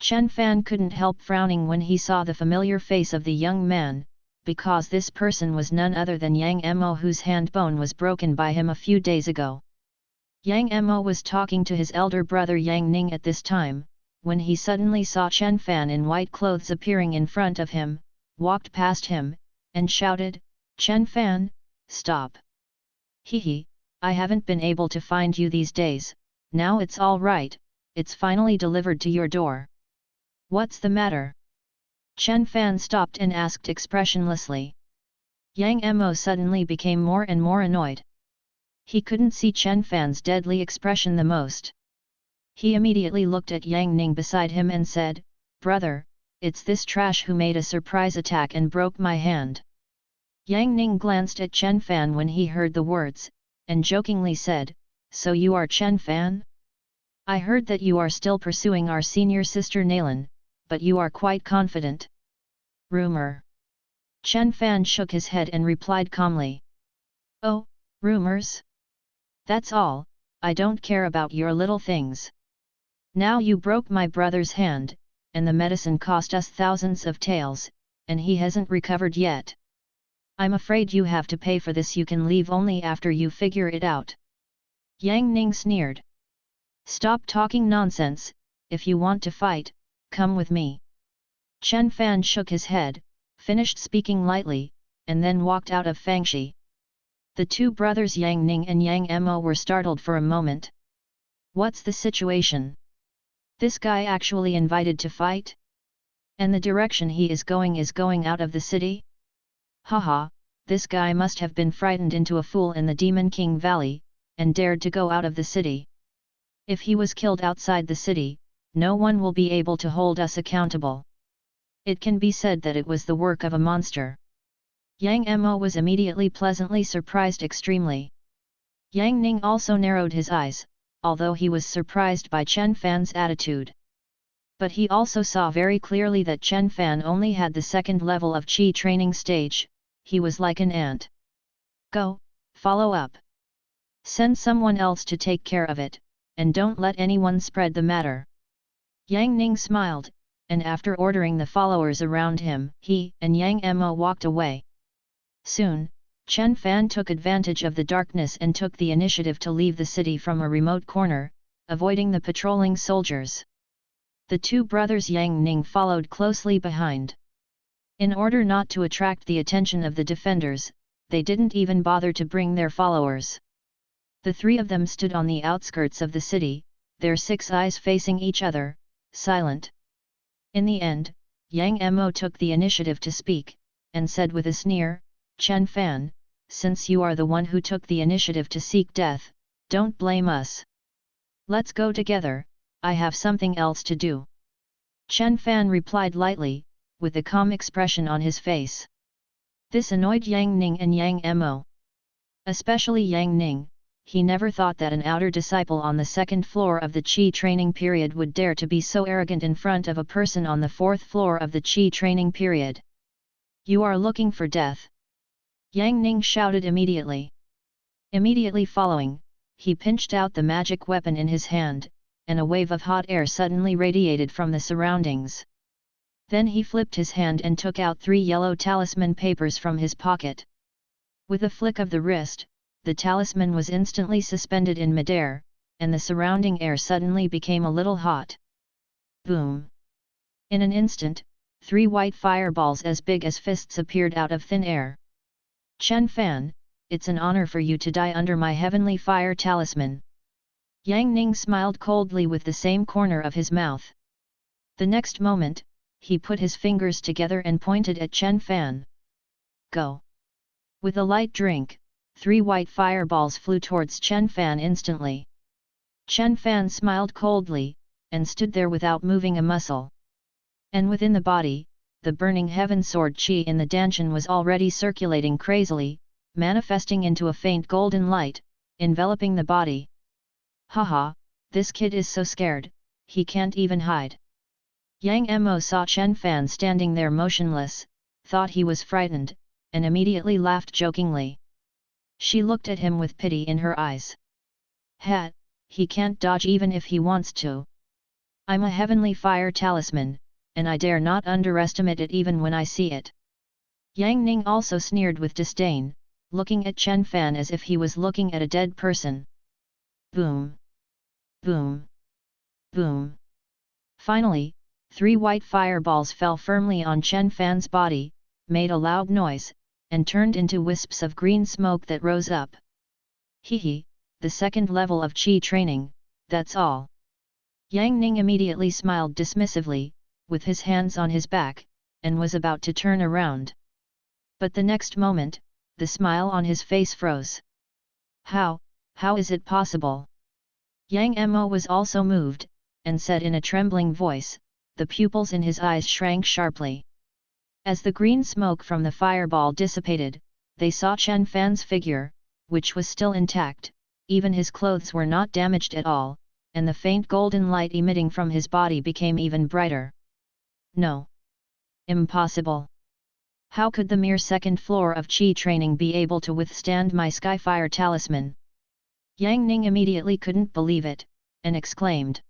Chen Fan couldn't help frowning when he saw the familiar face of the young man, because this person was none other than Yang Mo, whose hand bone was broken by him a few days ago. Yang Mo was talking to his elder brother Yang Ning at this time, when he suddenly saw Chen Fan in white clothes appearing in front of him, walked past him, and shouted, "Chen Fan, stop! Hehe, I haven't been able to find you these days, now it's all right, it's finally delivered to your door. What's the matter?" Chen Fan stopped and asked expressionlessly. Yang Mo suddenly became more and more annoyed. He couldn't see Chen Fan's deadly expression the most. He immediately looked at Yang Ning beside him and said, "Brother, it's this trash who made a surprise attack and broke my hand." Yang Ning glanced at Chen Fan when he heard the words, and jokingly said, "So you are Chen Fan? I heard that you are still pursuing our senior sister Nalan, but you are quite confident." "Rumor." Chen Fan shook his head and replied calmly. "Oh, rumors? That's all, I don't care about your little things. Now you broke my brother's hand, and the medicine cost us thousands of taels, and he hasn't recovered yet. I'm afraid you have to pay for this. You can leave only after you figure it out." Yang Ning sneered. "Stop talking nonsense, if you want to fight, come with me." Chen Fan shook his head, finished speaking lightly, and then walked out of Fangshi. The two brothers Yang Ning and Yang Mo were startled for a moment. What's the situation? This guy actually invited to fight? And the direction he is going out of the city? Haha, this guy must have been frightened into a fool in the Demon King Valley, and dared to go out of the city. If he was killed outside the city, no one will be able to hold us accountable. It can be said that it was the work of a monster. Yang Mo was immediately pleasantly surprised extremely. Yang Ning also narrowed his eyes, although he was surprised by Chen Fan's attitude. But he also saw very clearly that Chen Fan only had the second level of Qi training stage. He was like an ant. Go, follow up. Send someone else to take care of it, and don't let anyone spread the matter." Yang Ning smiled, and after ordering the followers around him, he and Yang Mo walked away. Soon, Chen Fan took advantage of the darkness and took the initiative to leave the city from a remote corner, avoiding the patrolling soldiers. The two brothers Yang Ning followed closely behind. In order not to attract the attention of the defenders, they didn't even bother to bring their followers. The three of them stood on the outskirts of the city, their 6 eyes facing each other, silent. In the end, Yang Mo took the initiative to speak, and said with a sneer, "Chen Fan, since you are the one who took the initiative to seek death, don't blame us. Let's go together, I have something else to do." Chen Fan replied lightly, with a calm expression on his face. This annoyed Yang Ning and Yang Mo. Especially Yang Ning. He never thought that an outer disciple on the second floor of the Qi training period would dare to be so arrogant in front of a person on the 4th floor of the Qi training period. "You are looking for death?" Yang Ning shouted immediately. Immediately following, he pinched out the magic weapon in his hand, and a wave of hot air suddenly radiated from the surroundings. Then he flipped his hand and took out 3 yellow talisman papers from his pocket. With a flick of the wrist, the talisman was instantly suspended in midair, and the surrounding air suddenly became a little hot. Boom! In an instant, 3 white fireballs as big as fists appeared out of thin air. Chen Fan, it's an honor for you to die under my heavenly fire talisman. Yang Ning smiled coldly with the same corner of his mouth. The next moment, he put his fingers together and pointed at Chen Fan. Go! With a light drink, 3 white fireballs flew towards Chen Fan instantly. Chen Fan smiled coldly, and stood there without moving a muscle. And within the body, the burning heaven sword chi in the Danshan was already circulating crazily, manifesting into a faint golden light, enveloping the body. Haha, this kid is so scared, he can't even hide. Yang Mo saw Chen Fan standing there motionless, thought he was frightened, and immediately laughed jokingly. She looked at him with pity in her eyes. Ha, he can't dodge even if he wants to. I'm a heavenly fire talisman, and I dare not underestimate it even when I see it. Yang Ning also sneered with disdain, looking at Chen Fan as if he was looking at a dead person. Boom! Boom! Boom! Finally, 3 white fireballs fell firmly on Chen Fan's body, made a loud noise, and turned into wisps of green smoke that rose up. Hee, the second level of Qi training, that's all. Yang Ning immediately smiled dismissively, with his hands on his back, and was about to turn around. But the next moment, the smile on his face froze. How is it possible? Yang Mo was also moved, and said in a trembling voice, the pupils in his eyes shrank sharply. As the green smoke from the fireball dissipated, they saw Chen Fan's figure, which was still intact, even his clothes were not damaged at all, and the faint golden light emitting from his body became even brighter. No. Impossible. How could the mere second floor of Qi training be able to withstand my Skyfire talisman? Yang Ning immediately couldn't believe it, and exclaimed.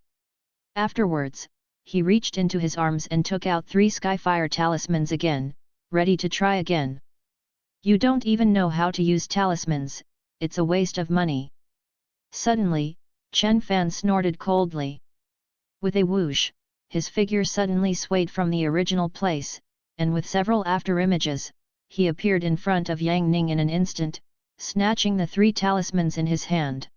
Afterwards, he reached into his arms and took out 3 Skyfire talismans again, ready to try again. You don't even know how to use talismans, it's a waste of money. Suddenly, Chen Fan snorted coldly. With a whoosh, his figure suddenly swayed from the original place, and with several after-images, he appeared in front of Yang Ning in an instant, snatching the 3 talismans in his hand.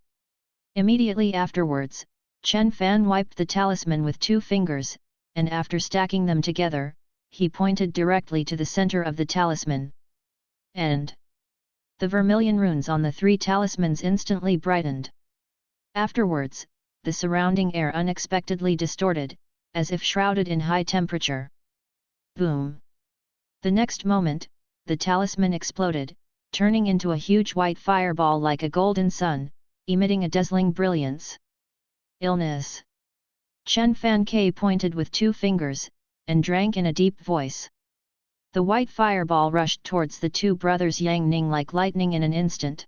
Immediately afterwards, Chen Fan wiped the talisman with 2 fingers, and after stacking them together, he pointed directly to the center of the talisman. And the vermilion runes on the 3 talismans instantly brightened. Afterwards, the surrounding air unexpectedly distorted, as if shrouded in high temperature. Boom! The next moment, the talisman exploded, turning into a huge white fireball like a golden sun, emitting a dazzling brilliance. Illness! Chen Fan K pointed with 2 fingers, and drank in a deep voice. The white fireball rushed towards the 2 brothers Yang Ning like lightning in an instant.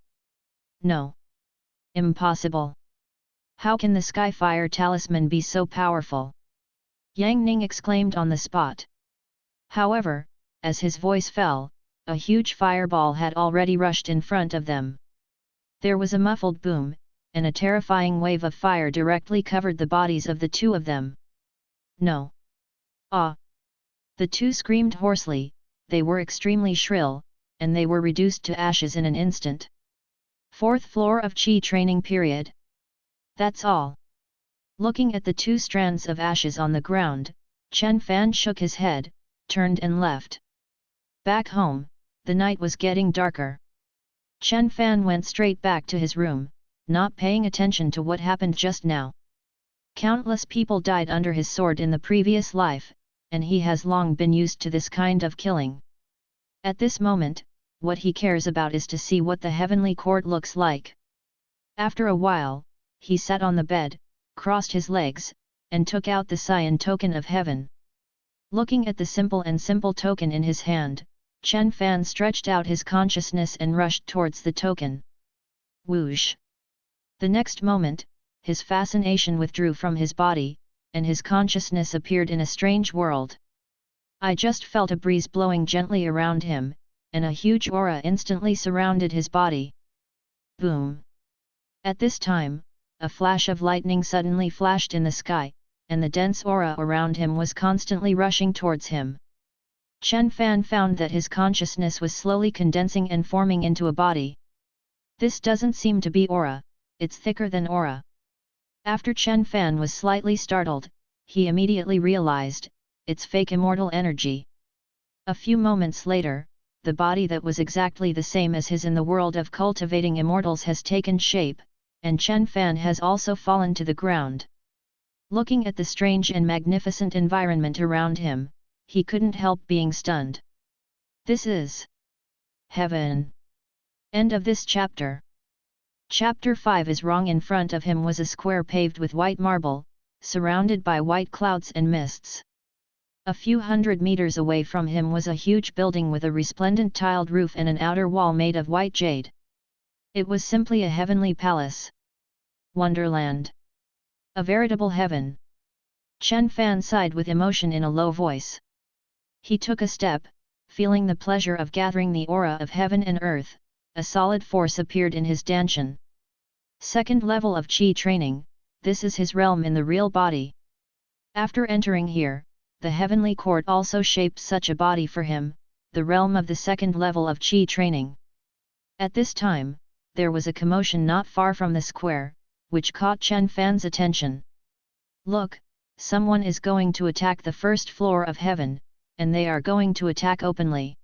No! Impossible! How can the Skyfire talisman be so powerful? Yang Ning exclaimed on the spot. However, as his voice fell, a huge fireball had already rushed in front of them. There was a muffled boom, and a terrifying wave of fire directly covered the bodies of the 2 of them. No! Ah! The 2 screamed hoarsely, they were extremely shrill, and they were reduced to ashes in an instant. 4th floor of Qi training period. That's all. Looking at the 2 strands of ashes on the ground, Chen Fan shook his head, turned and left. Back home, the night was getting darker. Chen Fan went straight back to his room, not paying attention to what happened just now. Countless people died under his sword in the previous life, and he has long been used to this kind of killing. At this moment, what he cares about is to see what the heavenly court looks like. After a while, he sat on the bed, crossed his legs, and took out the cyan token of heaven. Looking at the simple token in his hand, Chen Fan stretched out his consciousness and rushed towards the token. Whoosh! The next moment, his fascination withdrew from his body, and his consciousness appeared in a strange world. I just felt a breeze blowing gently around him, and a huge aura instantly surrounded his body. Boom! At this time, a flash of lightning suddenly flashed in the sky, and the dense aura around him was constantly rushing towards him. Chen Fan found that his consciousness was slowly condensing and forming into a body. This doesn't seem to be aura, it's thicker than aura. After Chen Fan was slightly startled, he immediately realized, it's fake immortal energy. A few moments later, the body that was exactly the same as his in the world of cultivating immortals has taken shape, and Chen Fan has also fallen to the ground. Looking at the strange and magnificent environment around him, he couldn't help being stunned. This is heaven. End of this chapter. Chapter 5 is wrong. In front of him was a square paved with white marble, surrounded by white clouds and mists. A few hundred meters away from him was a huge building with a resplendent tiled roof and an outer wall made of white jade. It was simply a heavenly palace. Wonderland. A veritable heaven. Chen Fan sighed with emotion in a low voice. He took a step, feeling the pleasure of gathering the aura of heaven and earth. A solid force appeared in his danshan. Second level of Qi training, this is his realm in the real body. After entering here, the heavenly court also shaped such a body for him, the realm of the second level of Qi training. At this time, there was a commotion not far from the square, which caught Chen Fan's attention. Look, someone is going to attack the first floor of heaven, and they are going to attack openly.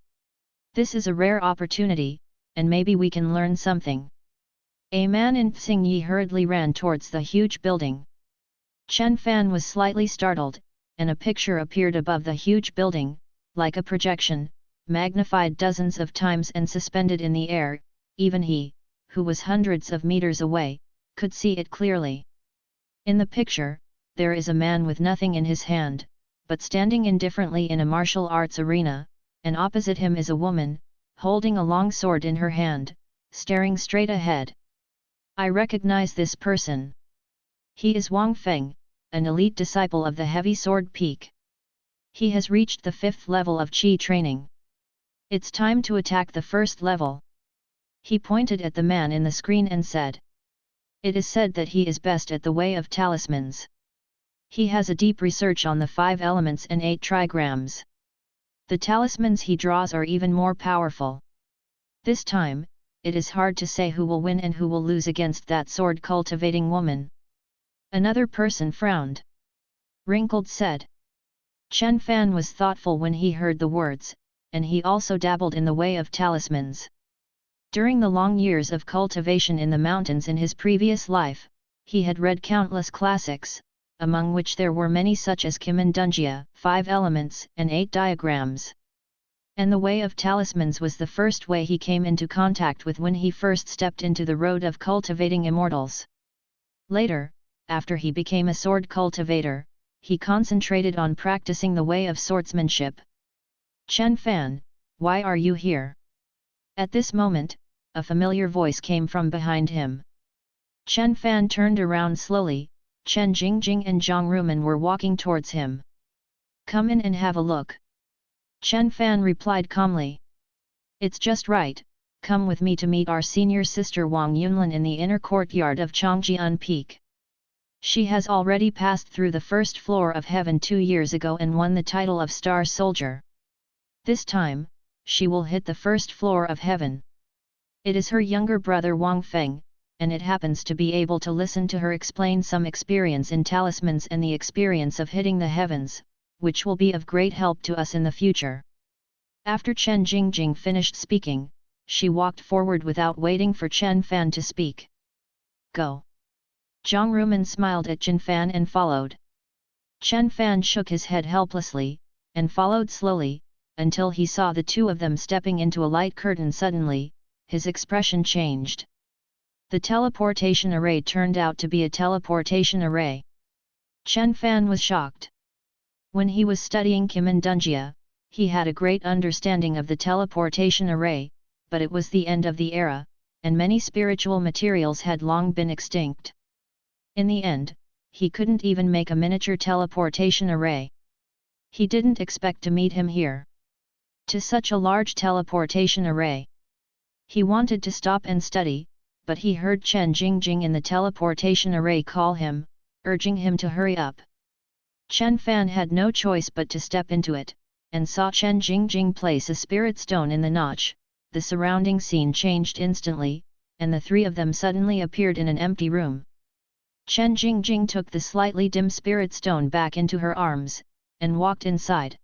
This is a rare opportunity, and maybe we can learn something. A man in Xingyi hurriedly ran towards the huge building. Chen Fan was slightly startled, and a picture appeared above the huge building, like a projection, magnified dozens of times and suspended in the air. Even he, who was hundreds of meters away, could see it clearly. In the picture, there is a man with nothing in his hand, but standing indifferently in a martial arts arena, and opposite him is a woman, holding a long sword in her hand, staring straight ahead. I recognize this person. He is Wang Feng, an elite disciple of the Heavy Sword Peak. He has reached the 5th level of Qi training. It's time to attack the first level. He pointed at the man in the screen and said. It is said that he is best at the way of talismans. He has a deep research on the 5 elements and 8 trigrams. The talismans he draws are even more powerful. This time, it is hard to say who will win and who will lose against that sword-cultivating woman. Another person frowned. Wrinkled said. Chen Fan was thoughtful when he heard the words, and he also dabbled in the way of talismans. During the long years of cultivation in the mountains in his previous life, he had read countless classics, among which there were many such as Kimendunjia, 5 elements and 8 diagrams. And the way of talismans was the first way he came into contact with when he first stepped into the road of cultivating immortals. Later, after he became a sword cultivator, he concentrated on practicing the way of swordsmanship. Chen Fan, why are you here? At this moment, a familiar voice came from behind him. Chen Fan turned around slowly. Chen Jingjing and Zhang Rumen were walking towards him. Come in and have a look. Chen Fan replied calmly. It's just right, come with me to meet our senior sister Wang Yunlin in the inner courtyard of Changjian Peak. She has already passed through the first floor of heaven 2 years ago and won the title of Star Soldier. This time, she will hit the first floor of heaven. It is her younger brother Wang Feng, and it happens to be able to listen to her explain some experience in talismans and the experience of hitting the heavens, which will be of great help to us in the future. After Chen Jingjing finished speaking, she walked forward without waiting for Chen Fan to speak. Go. Zhang Rumen smiled at Chen Fan and followed. Chen Fan shook his head helplessly, and followed slowly, until he saw the two of them stepping into a light curtain. Suddenly, his expression changed. The teleportation array turned out to be a teleportation array. Chen Fan was shocked. When he was studying Kimendunjia, he had a great understanding of the teleportation array, but it was the end of the era, and many spiritual materials had long been extinct. In the end, he couldn't even make a miniature teleportation array. He didn't expect to meet him here. To such a large teleportation array. He wanted to stop and study, but he heard Chen Jingjing in the teleportation array call him, urging him to hurry up. Chen Fan had no choice but to step into it, and saw Chen Jingjing place a spirit stone in the notch. The surrounding scene changed instantly, and the three of them suddenly appeared in an empty room. Chen Jingjing took the slightly dim spirit stone back into her arms, and walked inside.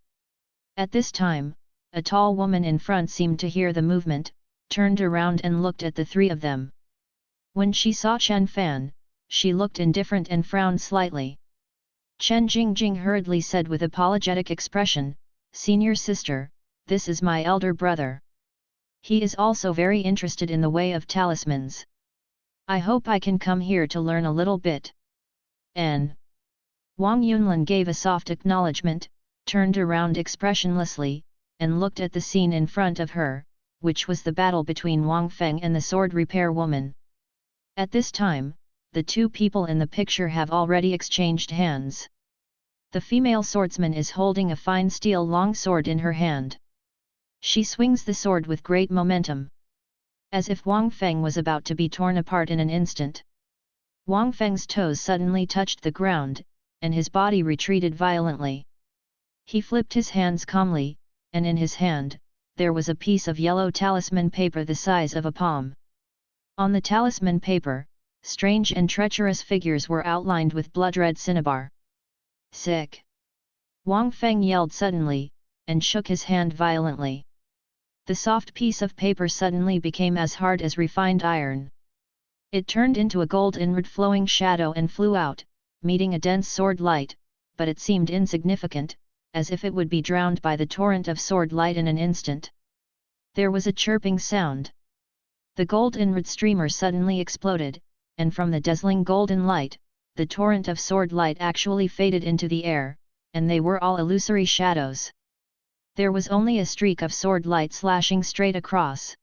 At this time, a tall woman in front seemed to hear the movement, turned around and looked at the three of them. When she saw Chen Fan, she looked indifferent and frowned slightly. Chen Jingjing hurriedly said with apologetic expression, "Senior sister, this is my elder brother. He is also very interested in the way of talismans. I hope I can come here to learn a little bit." N. Wang Yunlin gave a soft acknowledgement, turned around expressionlessly, and looked at the scene in front of her, which was the battle between Wang Feng and the sword repair woman. At this time, the two people in the picture have already exchanged hands. The female swordsman is holding a fine steel long sword in her hand. She swings the sword with great momentum, as if Wang Feng was about to be torn apart in an instant. Wang Feng's toes suddenly touched the ground, and his body retreated violently. He flipped his hands calmly, and in his hand, there was a piece of yellow talisman paper the size of a palm. On the talisman paper, strange and treacherous figures were outlined with blood-red cinnabar. "Sick!" Wang Feng yelled suddenly, and shook his hand violently. The soft piece of paper suddenly became as hard as refined iron. It turned into a gold inward flowing shadow and flew out, meeting a dense sword light, but it seemed insignificant, as if it would be drowned by the torrent of sword light in an instant. There was a chirping sound. The gold inward streamer suddenly exploded, and from the dazzling golden light, the torrent of sword light actually faded into the air, and they were all illusory shadows. There was only a streak of sword light slashing straight across.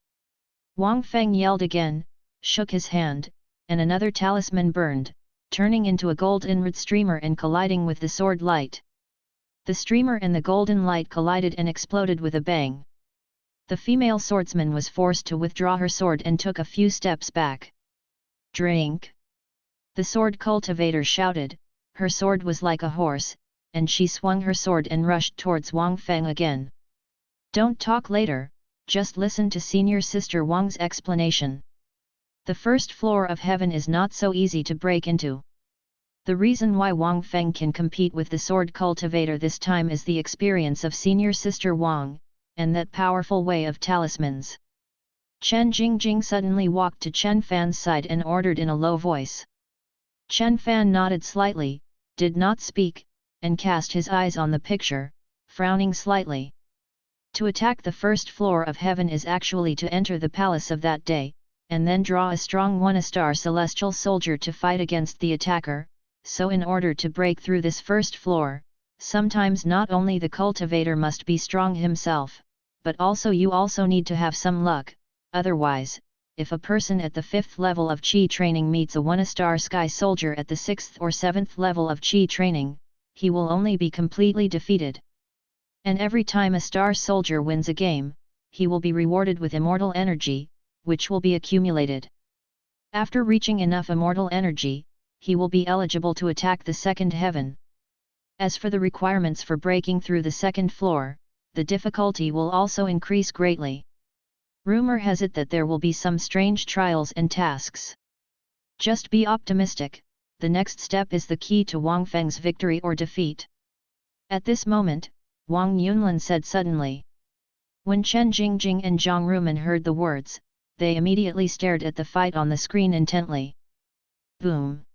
Wang Feng yelled again, shook his hand, and another talisman burned, turning into a gold inward streamer and colliding with the sword light. The streamer and the golden light collided and exploded with a bang. The female swordsman was forced to withdraw her sword and took a few steps back. "Drink!" The sword cultivator shouted. Her sword was like a horse, and she swung her sword and rushed towards Wang Feng again. "Don't talk later, just listen to senior sister Wang's explanation. The first floor of heaven is not so easy to break into. The reason why Wang Feng can compete with the sword cultivator this time is the experience of senior sister Wang, and that powerful way of talismans." Chen Jingjing suddenly walked to Chen Fan's side and ordered in a low voice. Chen Fan nodded slightly, did not speak, and cast his eyes on the picture, frowning slightly. To attack the first floor of heaven is actually to enter the palace of that day, and then draw a strong one-star celestial soldier to fight against the attacker. So in order to break through this first floor, sometimes not only the cultivator must be strong himself, but also you also need to have some luck. Otherwise, if a person at the 5th level of Qi training meets a one-star sky soldier at the 6th or 7th level of Qi training, he will only be completely defeated. And every time a star soldier wins a game, he will be rewarded with immortal energy, which will be accumulated. After reaching enough immortal energy, he will be eligible to attack the second heaven. As for the requirements for breaking through the second floor, the difficulty will also increase greatly. Rumor has it that there will be some strange trials and tasks. Just be optimistic, the next step is the key to Wang Feng's victory or defeat. At this moment, Wang Yunlin said suddenly. When Chen Jingjing and Zhang Rumen heard the words, they immediately stared at the fight on the screen intently. Boom!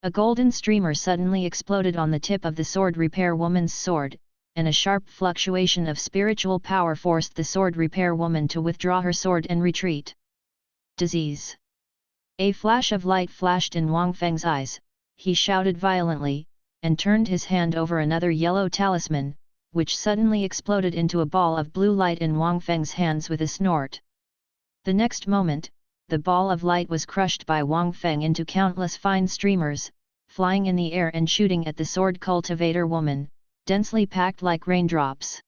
A golden streamer suddenly exploded on the tip of the sword repair woman's sword, and a sharp fluctuation of spiritual power forced the sword repair woman to withdraw her sword and retreat. Disease! A flash of light flashed in Wang Feng's eyes, he shouted violently, and turned his hand over another yellow talisman, which suddenly exploded into a ball of blue light in Wang Feng's hands with a snort. The next moment, the ball of light was crushed by Wang Feng into countless fine streamers, flying in the air and shooting at the sword cultivator woman, densely packed like raindrops.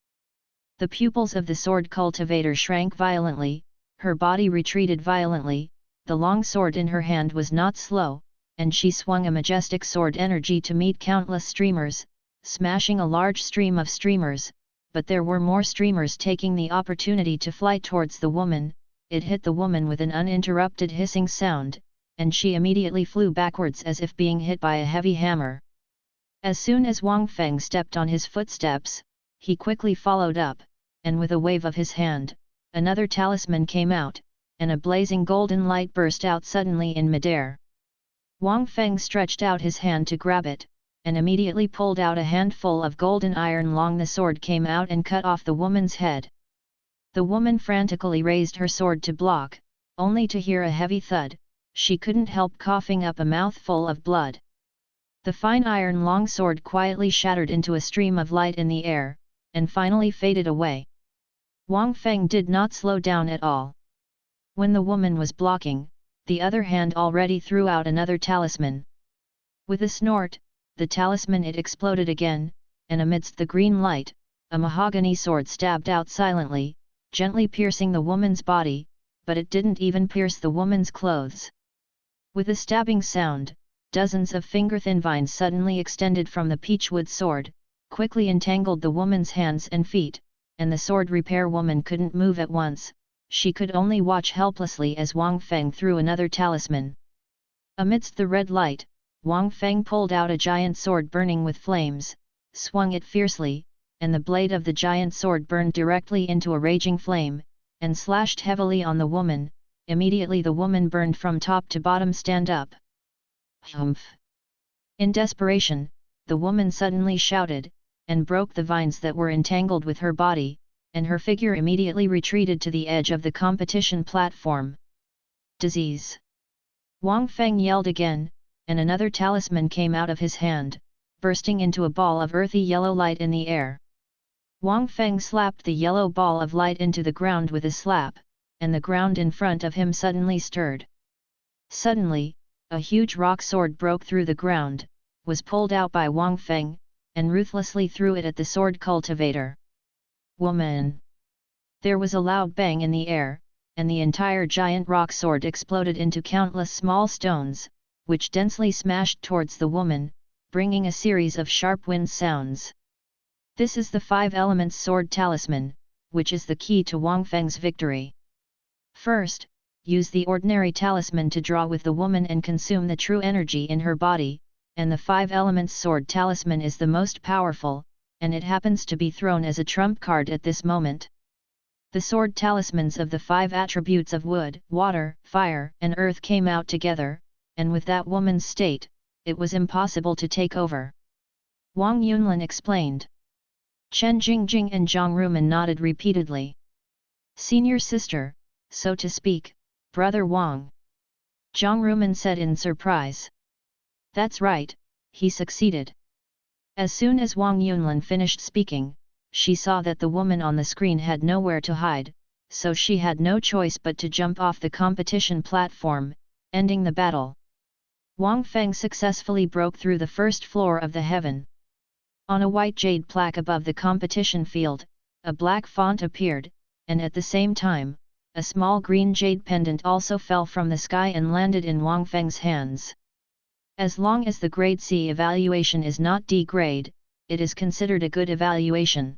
The pupils of the sword cultivator shrank violently, her body retreated violently, the long sword in her hand was not slow, and she swung a majestic sword energy to meet countless streamers, smashing a large stream of streamers, but there were more streamers taking the opportunity to fly towards the woman. It hit the woman with an uninterrupted hissing sound, and she immediately flew backwards as if being hit by a heavy hammer. As soon as Wang Feng stepped on his footsteps, he quickly followed up, and with a wave of his hand, another talisman came out, and a blazing golden light burst out suddenly in midair. Wang Feng stretched out his hand to grab it, and immediately pulled out a handful of golden iron. Long the sword came out and cut off the woman's head. The woman frantically raised her sword to block, only to hear a heavy thud. She couldn't help coughing up a mouthful of blood. The fine iron long sword quietly shattered into a stream of light in the air, and finally faded away. Wang Feng did not slow down at all. When the woman was blocking, the other hand already threw out another talisman. With a snort, the talisman it exploded again, and amidst the green light, a mahogany sword stabbed out silently, gently piercing the woman's body, but it didn't even pierce the woman's clothes. With a stabbing sound, dozens of finger-thin vines suddenly extended from the peachwood sword, quickly entangled the woman's hands and feet, and the sword repair woman couldn't move at once. She could only watch helplessly as Wang Feng threw another talisman. Amidst the red light, Wang Feng pulled out a giant sword burning with flames, swung it fiercely, and the blade of the giant sword burned directly into a raging flame, and slashed heavily on the woman. Immediately the woman burned from top to bottom. Stand up! Humph! In desperation, the woman suddenly shouted, and broke the vines that were entangled with her body, and her figure immediately retreated to the edge of the competition platform. Disease! Wang Feng yelled again, and another talisman came out of his hand, bursting into a ball of earthy yellow light in the air. Wang Feng slapped the yellow ball of light into the ground with a slap, and the ground in front of him suddenly stirred. Suddenly, a huge rock sword broke through the ground, was pulled out by Wang Feng, and ruthlessly threw it at the sword cultivator. Woman! There was a loud bang in the air, and the entire giant rock sword exploded into countless small stones, which densely smashed towards the woman, bringing a series of sharp wind sounds. This is the 5 elements sword talisman, which is the key to Wang Feng's victory. First, use the ordinary talisman to draw with the woman and consume the true energy in her body, and the 5 elements sword talisman is the most powerful, and it happens to be thrown as a trump card at this moment. The sword talismans of the 5 attributes of wood, water, fire, and earth came out together, and with that woman's state, it was impossible to take over. Wang Yunlin explained. Chen Jingjing and Zhang Rumen nodded repeatedly. Senior sister, so to speak, brother Wang. Zhang Rumen said in surprise. That's right, he succeeded. As soon as Wang Yunlin finished speaking, she saw that the woman on the screen had nowhere to hide, so she had no choice but to jump off the competition platform, ending the battle. Wang Feng successfully broke through the first floor of the heaven. On a white jade plaque above the competition field, a black font appeared, and at the same time, a small green jade pendant also fell from the sky and landed in Wang Feng's hands. As long as the grade C evaluation is not D grade, it is considered a good evaluation.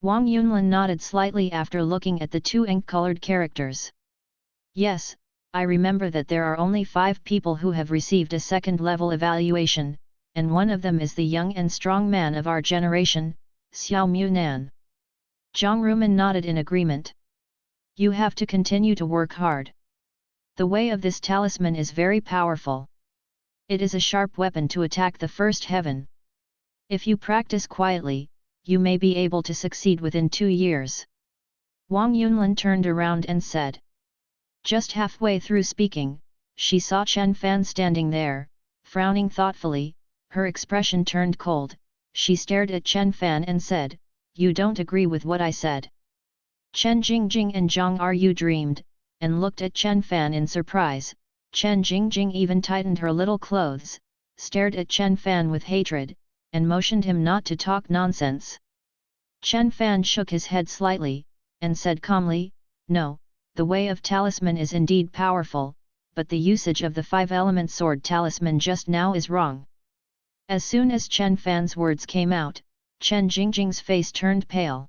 Wang Yunlin nodded slightly after looking at the 2 ink-colored characters. Yes, I remember that there are only 5 people who have received a second-level evaluation, and one of them is the young and strong man of our generation, Xiao Munan. Zhang Rumen nodded in agreement. You have to continue to work hard. The way of this talisman is very powerful. It is a sharp weapon to attack the first heaven. If you practice quietly, you may be able to succeed within 2 years. Wang Yunlin turned around and said. Just halfway through speaking, she saw Chen Fan standing there, frowning thoughtfully. Her expression turned cold. She stared at Chen Fan and said, you don't agree with what I said. Chen Jingjing and Zhang Ru dreamed, and looked at Chen Fan in surprise. Chen Jingjing even tightened her little clothes, stared at Chen Fan with hatred, and motioned him not to talk nonsense. Chen Fan shook his head slightly, and said calmly, "No, the way of talisman is indeed powerful, but the usage of the five-element sword talisman just now is wrong." As soon as Chen Fan's words came out, Chen Jingjing's face turned pale.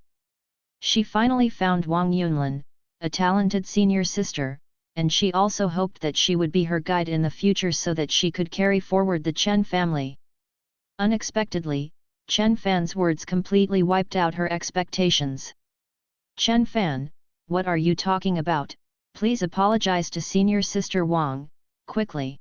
She finally found Wang Yunlin, a talented senior sister, and she also hoped that she would be her guide in the future so that she could carry forward the Chen family. Unexpectedly, Chen Fan's words completely wiped out her expectations. "Chen Fan, what are you talking about? Please apologize to senior sister Wang, quickly."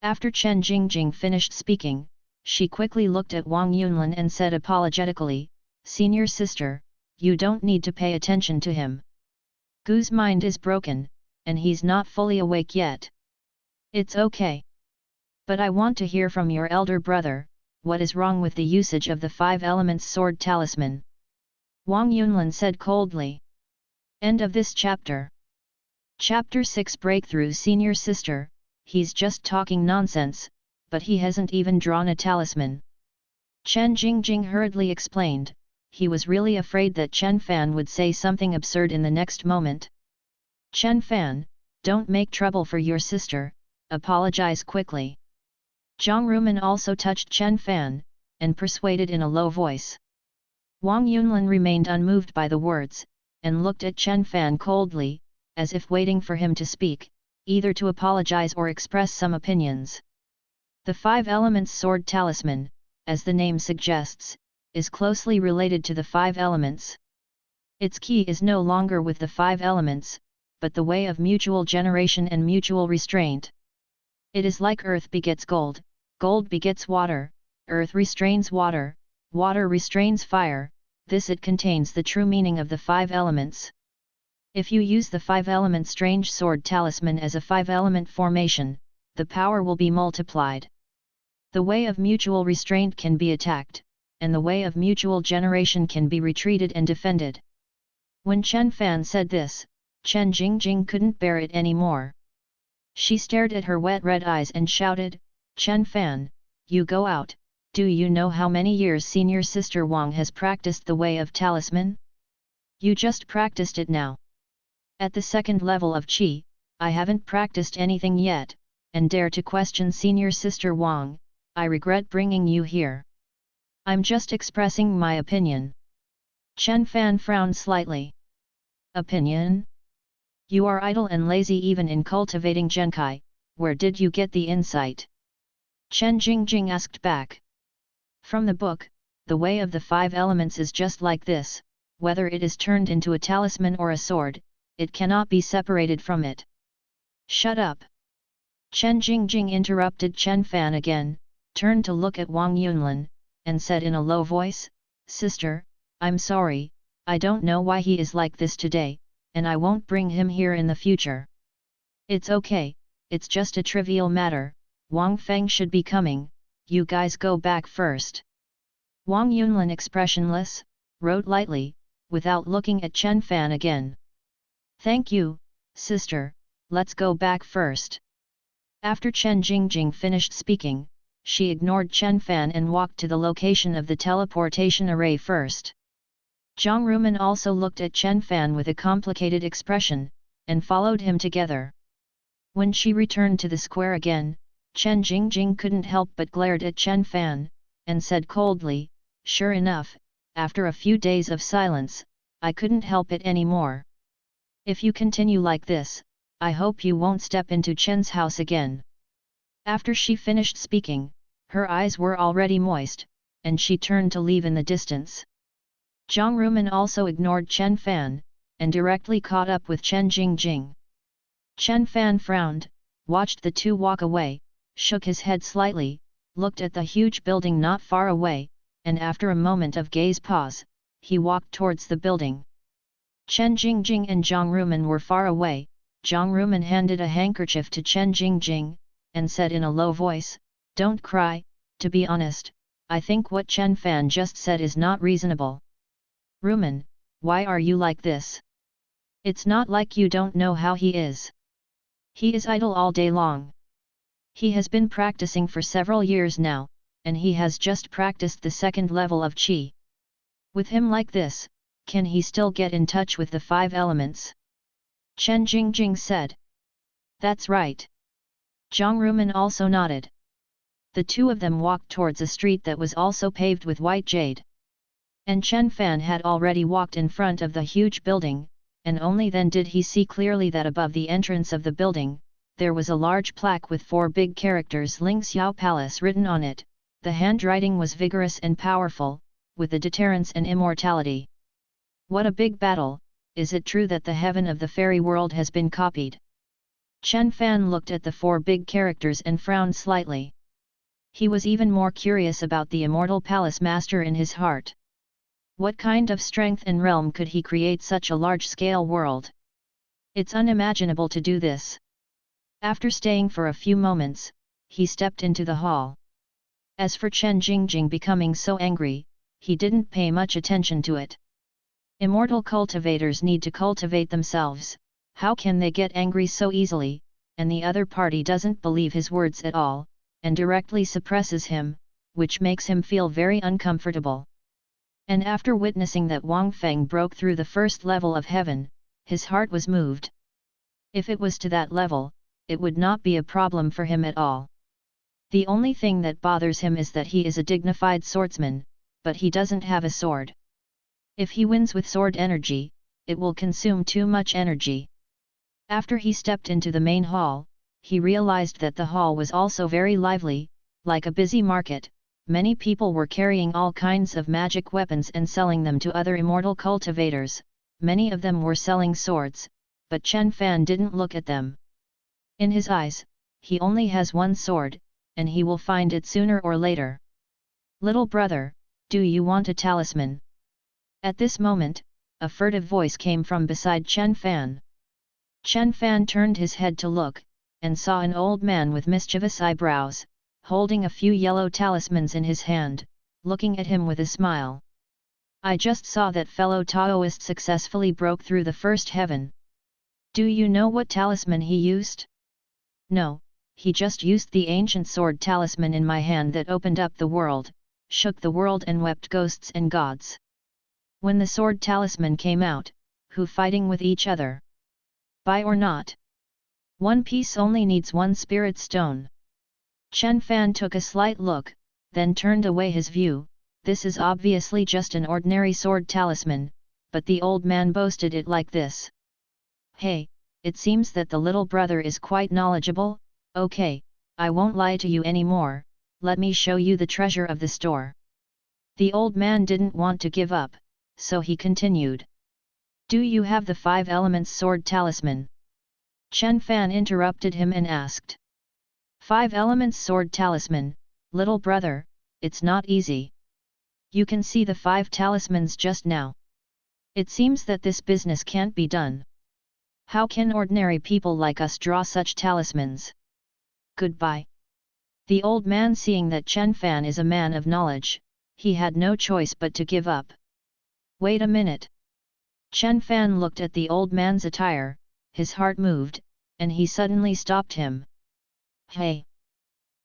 After Chen Jingjing finished speaking, she quickly looked at Wang Yunlin and said apologetically, "Senior sister, you don't need to pay attention to him. Gu's mind is broken, and he's not fully awake yet. It's okay. But I want to hear from your elder brother, what is wrong with the usage of the five elements sword talisman?" Wang Yunlin said coldly. End of this chapter. Chapter 6 Breakthrough. Senior sister, he's just talking nonsense, but he hasn't even drawn a talisman. Chen Jingjing hurriedly explained. He was really afraid that Chen Fan would say something absurd in the next moment. "Chen Fan, don't make trouble for your sister, apologize quickly." Zhang Rumen also touched Chen Fan, and persuaded in a low voice. Wang Yunlin remained unmoved by the words, and looked at Chen Fan coldly, as if waiting for him to speak, either to apologize or express some opinions. The five elements sword talisman, as the name suggests, is closely related to the five elements. Its key is no longer with the five elements, but the way of mutual generation and mutual restraint. It is like earth begets gold, gold begets water, earth restrains water, water restrains fire. This it contains the true meaning of the five elements. If you use the five-element strange sword talisman as a five-element formation, the power will be multiplied. The way of mutual restraint can be attacked, and the way of mutual generation can be retreated and defended. When Chen Fan said this, Chen Jingjing couldn't bear it anymore. She stared at her wet red eyes and shouted, "Chen Fan, you go out, do you know how many years senior sister Wang has practiced the way of talisman? You just practiced it now. At the second level of Qi, I haven't practiced anything yet, and dare to question senior sister Wang, I regret bringing you here. I'm just expressing my opinion." Chen Fan frowned slightly. "Opinion? You are idle and lazy even in cultivating Genkai, where did you get the insight?" Chen Jingjing asked back. "From the book, the way of the five elements is just like this, whether it is turned into a talisman or a sword, it cannot be separated from it." "Shut up!" Chen Jingjing interrupted Chen Fan again, turned to look at Wang Yunlin, and said in a low voice, "Sister, I'm sorry, I don't know why he is like this today, and I won't bring him here in the future. It's okay, it's just a trivial matter, Wang Feng should be coming, you guys go back first." Wang Yunlin, expressionless, wrote lightly, without looking at Chen Fan again. "Thank you, sister, let's go back first." After Chen Jingjing finished speaking, she ignored Chen Fan and walked to the location of the teleportation array first. Zhang Rumen also looked at Chen Fan with a complicated expression, and followed him together. When she returned to the square again, Chen Jingjing couldn't help but glared at Chen Fan, and said coldly, "Sure enough, after a few days of silence, I couldn't help it anymore. If you continue like this, I hope you won't step into Chen's house again." After she finished speaking, her eyes were already moist, and she turned to leave in the distance. Zhang Rumen also ignored Chen Fan, and directly caught up with Chen Jingjing. Chen Fan frowned, watched the two walk away, shook his head slightly, looked at the huge building not far away, and after a moment of gaze pause, he walked towards the building. Chen Jingjing and Zhang Rumen were far away. Zhang Rumen handed a handkerchief to Chen Jingjing, and said in a low voice, "Don't cry, to be honest, I think what Chen Fan just said is not reasonable. Rumen, why are you like this? It's not like you don't know how he is. He is idle all day long. He has been practicing for several years now, and he has just practiced the second level of Qi. With him like this, can he still get in touch with the 5 elements? Chen Jingjing said. That's right. Jiang Rumen also nodded. The two of them walked towards a street that was also paved with white jade. And Chen Fan had already walked in front of the huge building, and only then did he see clearly that above the entrance of the building, there was a large plaque with 4 big characters Ling Xiao Palace written on it. The handwriting was vigorous and powerful, with the deterrence and immortality. What a big battle! Is it true that the heaven of the fairy world has been copied? Chen Fan looked at the 4 big characters and frowned slightly. He was even more curious about the immortal palace master in his heart. What kind of strength and realm could he create such a large-scale world? It's unimaginable to do this. After staying for a few moments, he stepped into the hall. As for Chen Jingjing becoming so angry, he didn't pay much attention to it. Immortal cultivators need to cultivate themselves, how can they get angry so easily, and the other party doesn't believe his words at all, and directly suppresses him, which makes him feel very uncomfortable. And after witnessing that Wang Feng broke through the first level of heaven, his heart was moved. If it was to that level, it would not be a problem for him at all. The only thing that bothers him is that he is a dignified swordsman, but he doesn't have a sword. If he wins with sword energy, it will consume too much energy. After he stepped into the main hall, he realized that the hall was also very lively, like a busy market. Many people were carrying all kinds of magic weapons and selling them to other immortal cultivators. Many of them were selling swords, but Chen Fan didn't look at them. In his eyes, he only has one sword, and he will find it sooner or later. Little brother, do you want a talisman? At this moment, a furtive voice came from beside Chen Fan. Chen Fan turned his head to look, and saw an old man with mischievous eyebrows, holding a few yellow talismans in his hand, looking at him with a smile. I just saw that fellow Taoist successfully broke through the first heaven. Do you know what talisman he used? No, he just used the ancient sword talisman in my hand that opened up the world, shook the world and wept ghosts and gods. When the sword talisman came out, who fighting with each other? Buy or not? One piece only needs one spirit stone. Chen Fan took a slight look, then turned away his view. This is obviously just an ordinary sword talisman, but the old man boasted it like this. Hey, it seems that the little brother is quite knowledgeable. Okay, I won't lie to you anymore, let me show you the treasure of the store. The old man didn't want to give up, so he continued. Do you have the 5 elements sword talisman? Chen Fan interrupted him and asked. 5 elements sword talisman, little brother, it's not easy. You can see the 5 talismans just now. It seems that this business can't be done. How can ordinary people like us draw such talismans? Goodbye. The old man, seeing that Chen Fan is a man of knowledge, he had no choice but to give up. Wait a minute. Chen Fan looked at the old man's attire, his heart moved, and he suddenly stopped him. Hey!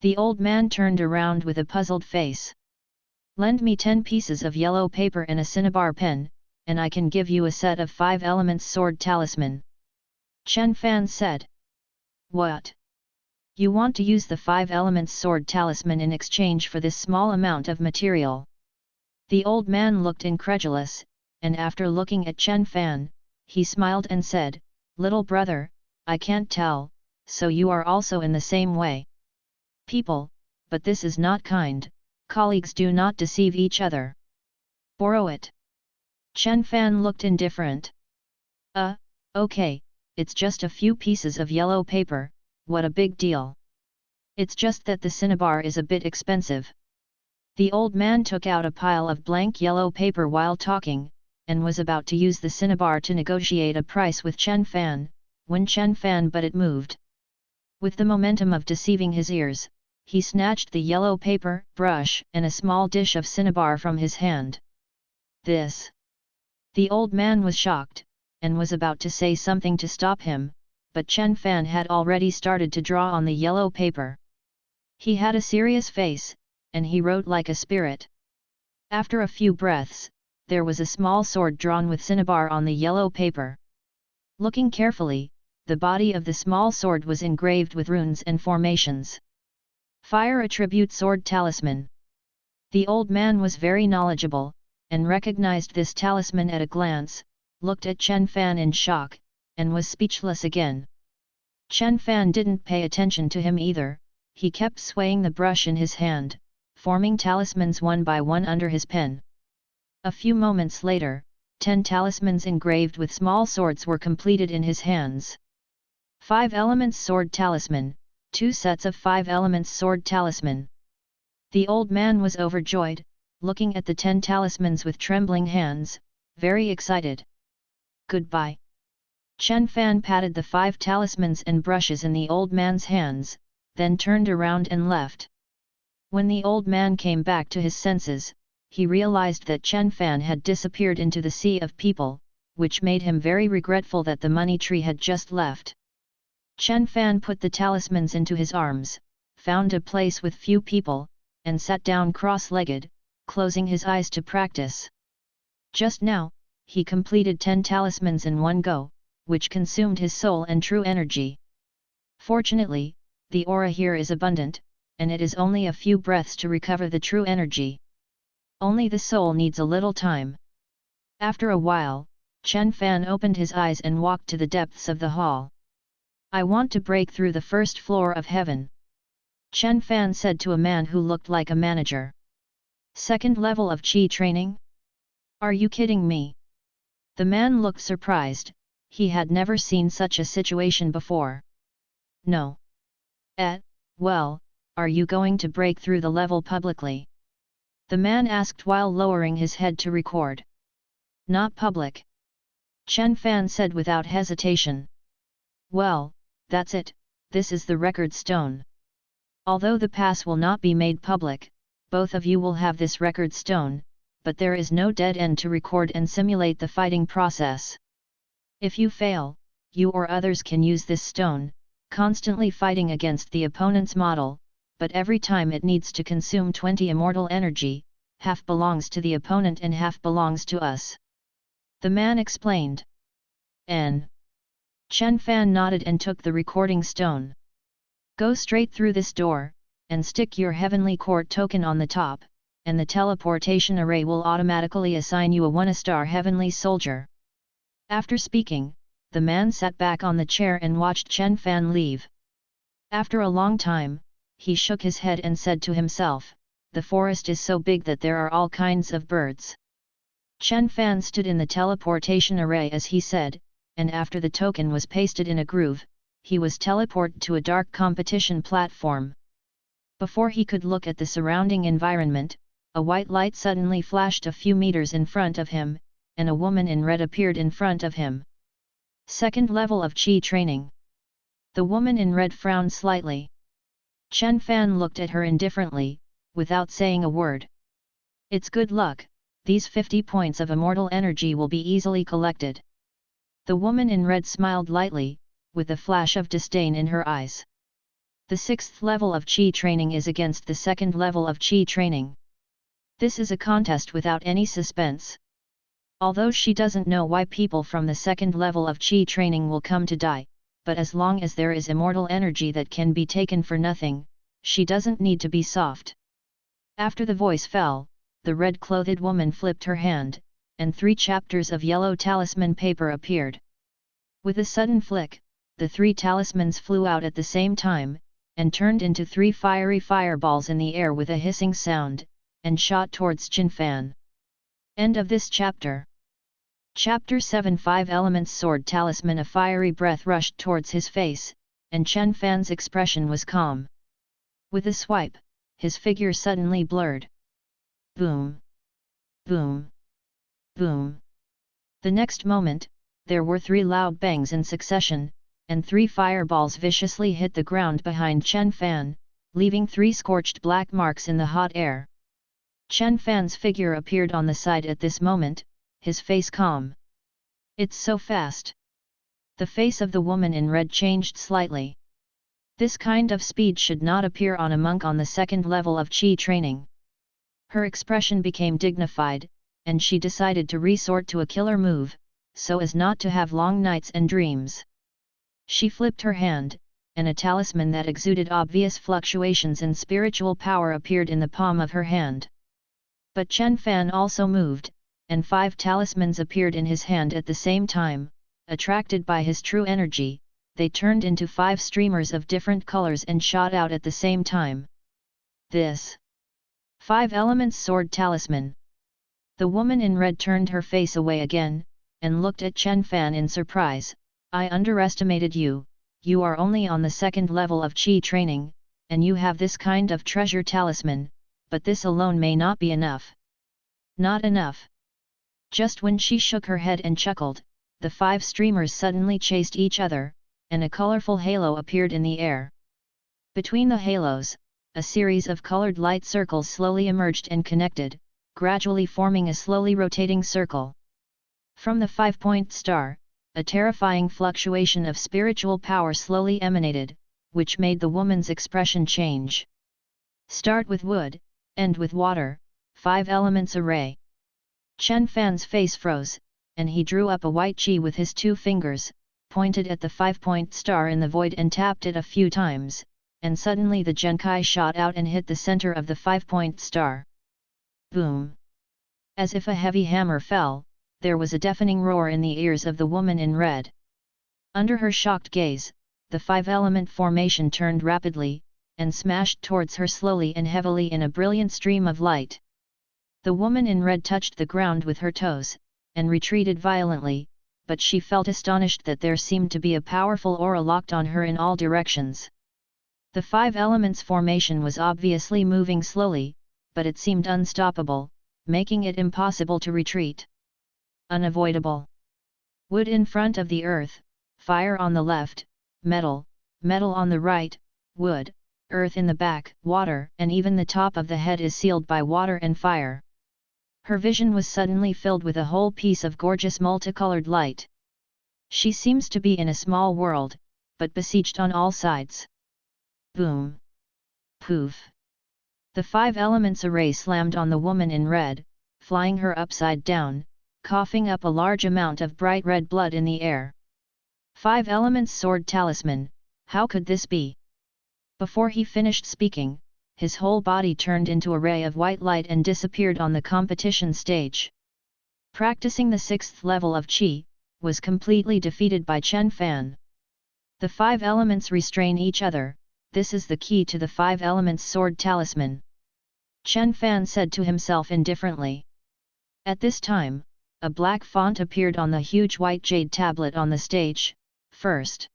The old man turned around with a puzzled face. Lend me 10 pieces of yellow paper and a cinnabar pen, and I can give you a set of 5 elements sword talisman. Chen Fan said. What? You want to use the 5 elements sword talisman in exchange for this small amount of material? The old man looked incredulous, and after looking at Chen Fan, he smiled and said, Little brother, I can't tell, so you are also in the same way. People, but this is not kind, colleagues do not deceive each other. Borrow it. Chen Fan looked indifferent. Okay, it's just a few pieces of yellow paper, what a big deal. It's just that the cinnabar is a bit expensive. The old man took out a pile of blank yellow paper while talking, and was about to use the cinnabar to negotiate a price with Chen Fan, when Chen Fan but it moved. With the momentum of deceiving his ears, he snatched the yellow paper, brush and a small dish of cinnabar from his hand. This. The old man was shocked, and was about to say something to stop him, but Chen Fan had already started to draw on the yellow paper. He had a serious face, and he wrote like a spirit. After a few breaths, there was a small sword drawn with cinnabar on the yellow paper. Looking carefully, the body of the small sword was engraved with runes and formations. Fire Attribute Sword Talisman. The old man was very knowledgeable, and recognized this talisman at a glance, looked at Chen Fan in shock, and was speechless again. Chen Fan didn't pay attention to him either, he kept swaying the brush in his hand, forming talismans one by one under his pen. A few moments later, 10 talismans engraved with small swords were completed in his hands. 5 Elements Sword Talisman, 2 sets of 5 Elements Sword Talisman. The old man was overjoyed, looking at the 10 talismans with trembling hands, very excited. Goodbye. Chen Fan patted the 5 talismans and brushes in the old man's hands, then turned around and left. When the old man came back to his senses, he realized that Chen Fan had disappeared into the sea of people, which made him very regretful that the money tree had just left. Chen Fan put the talismans into his arms, found a place with few people, and sat down cross-legged, closing his eyes to practice. Just now, he completed 10 talismans in one go, which consumed his soul and true energy. Fortunately, the aura here is abundant, and it is only a few breaths to recover the true energy. Only the soul needs a little time. After a while, Chen Fan opened his eyes and walked to the depths of the hall. I want to break through the first floor of heaven. Chen Fan said to a man who looked like a manager. Second level of Qi training? Are you kidding me? The man looked surprised, he had never seen such a situation before. No. Well, are you going to break through the level publicly? The man asked while lowering his head to record. Not public. Chen Fan said without hesitation. Well, that's it, this is the record stone. Although the pass will not be made public, both of you will have this record stone, but there is no dead end to record and simulate the fighting process. If you fail, you or others can use this stone, constantly fighting against the opponent's model, but every time it needs to consume 20 immortal energy, half belongs to the opponent and half belongs to us. The man explained. Chen Fan nodded and took the recording stone. Go straight through this door, and stick your heavenly court token on the top, and the teleportation array will automatically assign you a 1-star heavenly soldier. After speaking, the man sat back on the chair and watched Chen Fan leave. After a long time, he shook his head and said to himself, the forest is so big that there are all kinds of birds. Chen Fan stood in the teleportation array as he said, and after the token was pasted in a groove, he was teleported to a dark competition platform. Before he could look at the surrounding environment, a white light suddenly flashed a few meters in front of him, and a woman in red appeared in front of him. Second level of Qi training. The woman in red frowned slightly. Chen Fan looked at her indifferently, without saying a word. It's good luck, these 50 points of immortal energy will be easily collected. The woman in red smiled lightly, with a flash of disdain in her eyes. The 6th level of Qi training is against the 2nd level of Qi training. This is a contest without any suspense. Although she doesn't know why people from the 2nd level of Qi training will come to die, but as long as there is immortal energy that can be taken for nothing, she doesn't need to be soft. After the voice fell, the red-clothed woman flipped her hand, and 3 chapters of yellow talisman paper appeared. With a sudden flick, the 3 talismans flew out at the same time, and turned into 3 fiery fireballs in the air with a hissing sound, and shot towards Chen Fan. End of this chapter. Chapter 7 5 Elements Sword Talisman. A fiery breath rushed towards his face, and Chen Fan's expression was calm. With a swipe, his figure suddenly blurred. Boom! Boom! Boom! The next moment, there were 3 loud bangs in succession, and 3 fireballs viciously hit the ground behind Chen Fan, leaving 3 scorched black marks in the hot air. Chen Fan's figure appeared on the side at this moment, his face calm. It's so fast. The face of the woman in red changed slightly. This kind of speed should not appear on a monk on the second level of Qi training. Her expression became dignified, and she decided to resort to a killer move, so as not to have long nights and dreams. She flipped her hand, and a talisman that exuded obvious fluctuations in spiritual power appeared in the palm of her hand. But Chen Fan also moved, and 5 talismans appeared in his hand at the same time. Attracted by his true energy, they turned into 5 streamers of different colors and shot out at the same time. This 5 elements sword talisman. The woman in red turned her face away again, and looked at Chen Fan in surprise. I underestimated you, you are only on the second level of Qi training, and you have this kind of treasure talisman, but this alone may not be enough. Not enough. Just when she shook her head and chuckled, the 5 streamers suddenly chased each other, and a colorful halo appeared in the air. Between the halos, a series of colored light circles slowly emerged and connected, gradually forming a slowly rotating circle. From the 5-point star, a terrifying fluctuation of spiritual power slowly emanated, which made the woman's expression change. Start with wood, end with water, 5 elements array. Chen Fan's face froze, and he drew up a white Qi with his 2 fingers, pointed at the 5-point star in the void and tapped it a few times, and suddenly the Genkai shot out and hit the center of the 5-point star. Boom! As if a heavy hammer fell, there was a deafening roar in the ears of the woman in red. Under her shocked gaze, the 5-element formation turned rapidly, and smashed towards her slowly and heavily in a brilliant stream of light. The woman in red touched the ground with her toes, and retreated violently, but she felt astonished that there seemed to be a powerful aura locked on her in all directions. The 5 elements formation was obviously moving slowly, but it seemed unstoppable, making it impossible to retreat. Unavoidable. Wood in front of the earth, fire on the left, metal on the right, wood, earth in the back, water, and even the top of the head is sealed by water and fire. Her vision was suddenly filled with a whole piece of gorgeous multicolored light. She seems to be in a small world, but besieged on all sides. Boom! Poof! The 5 elements array slammed on the woman in red, flying her upside down, coughing up a large amount of bright red blood in the air. 5 elements sword talisman, how could this be? Before he finished speaking, his whole body turned into a ray of white light and disappeared on the competition stage. Practicing the 6th level of Qi, was completely defeated by Chen Fan. The 5 elements restrain each other, this is the key to the 5 elements sword talisman. Chen Fan said to himself indifferently. At this time, a black font appeared on the huge white jade tablet on the stage, first.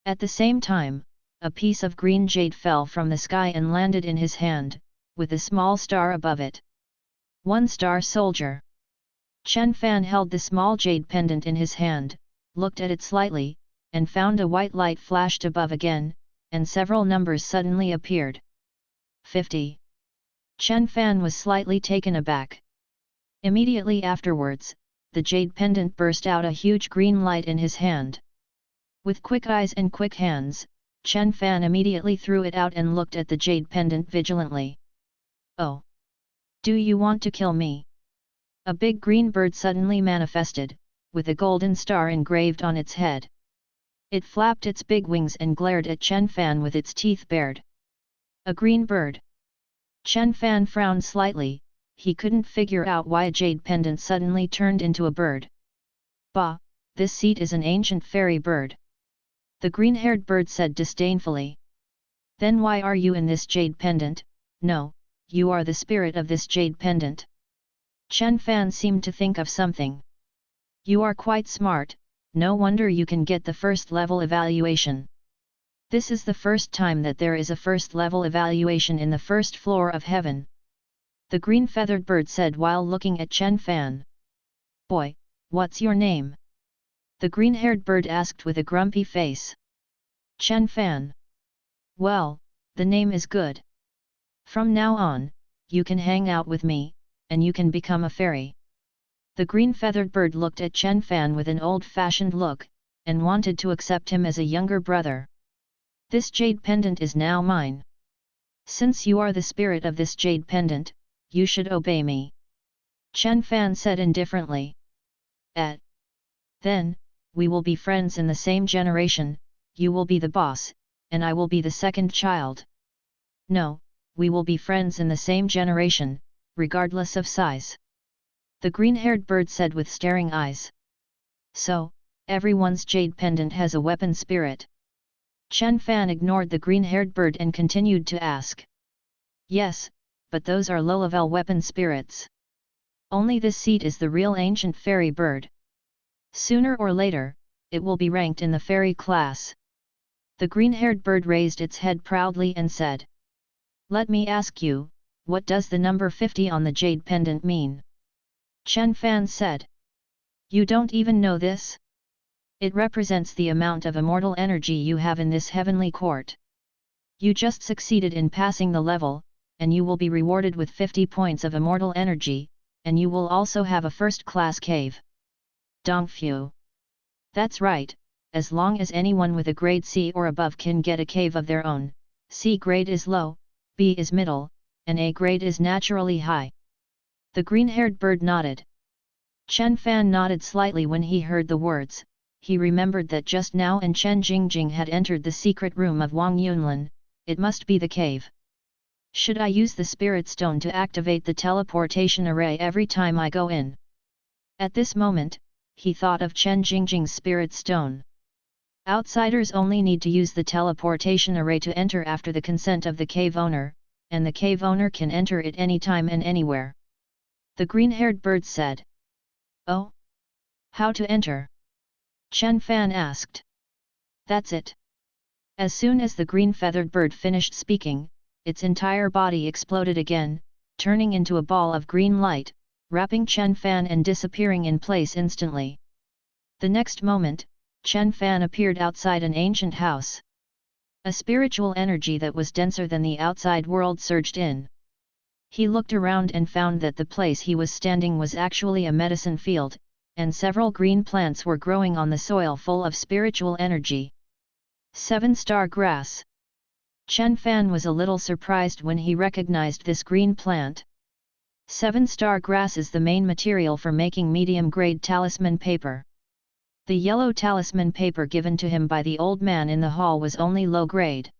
At the same time, a piece of green jade fell from the sky and landed in his hand, with a small star above it. 1-star soldier. Chen Fan held the small jade pendant in his hand, looked at it slightly, and found a white light flashed above again, and several numbers suddenly appeared. 50. Chen Fan was slightly taken aback. Immediately afterwards, the jade pendant burst out a huge green light in his hand. With quick eyes and quick hands, Chen Fan immediately threw it out and looked at the jade pendant vigilantly. Oh! Do you want to kill me? A big green bird suddenly manifested, with a golden star engraved on its head. It flapped its big wings and glared at Chen Fan with its teeth bared. A green bird. Chen Fan frowned slightly, he couldn't figure out why a jade pendant suddenly turned into a bird. Bah, this seat is an ancient fairy bird. The green-haired bird said disdainfully. Then why are you in this jade pendant? No, you are the spirit of this jade pendant. Chen Fan seemed to think of something. You are quite smart, no wonder you can get the 1st level evaluation. This is the first time that there is a 1st level evaluation in the 1st floor of heaven. The green-feathered bird said while looking at Chen Fan. Boy, what's your name? The green-haired bird asked with a grumpy face. Chen Fan. Well, the name is good. From now on, you can hang out with me, and you can become a fairy. The green-feathered bird looked at Chen Fan with an old-fashioned look, and wanted to accept him as a younger brother. This jade pendant is now mine. Since you are the spirit of this jade pendant, you should obey me. Chen Fan said indifferently. Then, we will be friends in the same generation, you will be the boss, and I will be the second child. No, we will be friends in the same generation, regardless of size. The green-haired bird said with staring eyes. So, everyone's jade pendant has a weapon spirit. Chen Fan ignored the green-haired bird and continued to ask. Yes, but those are low-level weapon spirits. Only this seed is the real ancient fairy bird. Sooner or later, it will be ranked in the fairy class. The green-haired bird raised its head proudly and said. Let me ask you, what does the number 50 on the jade pendant mean? Chen Fan said. You don't even know this? It represents the amount of immortal energy you have in this heavenly court. You just succeeded in passing the level, and you will be rewarded with 50 points of immortal energy, and you will also have a first-class cave. Dongfu. That's right, as long as anyone with a grade C or above can get a cave of their own, C grade is low, B is middle, and A grade is naturally high. The green-haired bird nodded. Chen Fan nodded slightly when he heard the words. He remembered that just now Chen Jingjing had entered the secret room of Wang Yunlin. It must be the cave. Should I use the spirit stone to activate the teleportation array every time I go in? At this moment, he thought of Chen Jingjing's spirit stone. Outsiders only need to use the teleportation array to enter after the consent of the cave owner, and the cave owner can enter it anytime and anywhere. The green-haired bird said. Oh? How to enter? Chen Fan asked. That's it. As soon as the green-feathered bird finished speaking, its entire body exploded again, turning into a ball of green light, wrapping Chen Fan and disappearing in place instantly. The next moment, Chen Fan appeared outside an ancient house. A spiritual energy that was denser than the outside world surged in. He looked around and found that the place he was standing was actually a medicine field, and several green plants were growing on the soil full of spiritual energy. 7-star grass. Chen Fan was a little surprised when he recognized this green plant. 7-star grass is the main material for making medium-grade talisman paper. The yellow talisman paper given to him by the old man in the hall was only low-grade.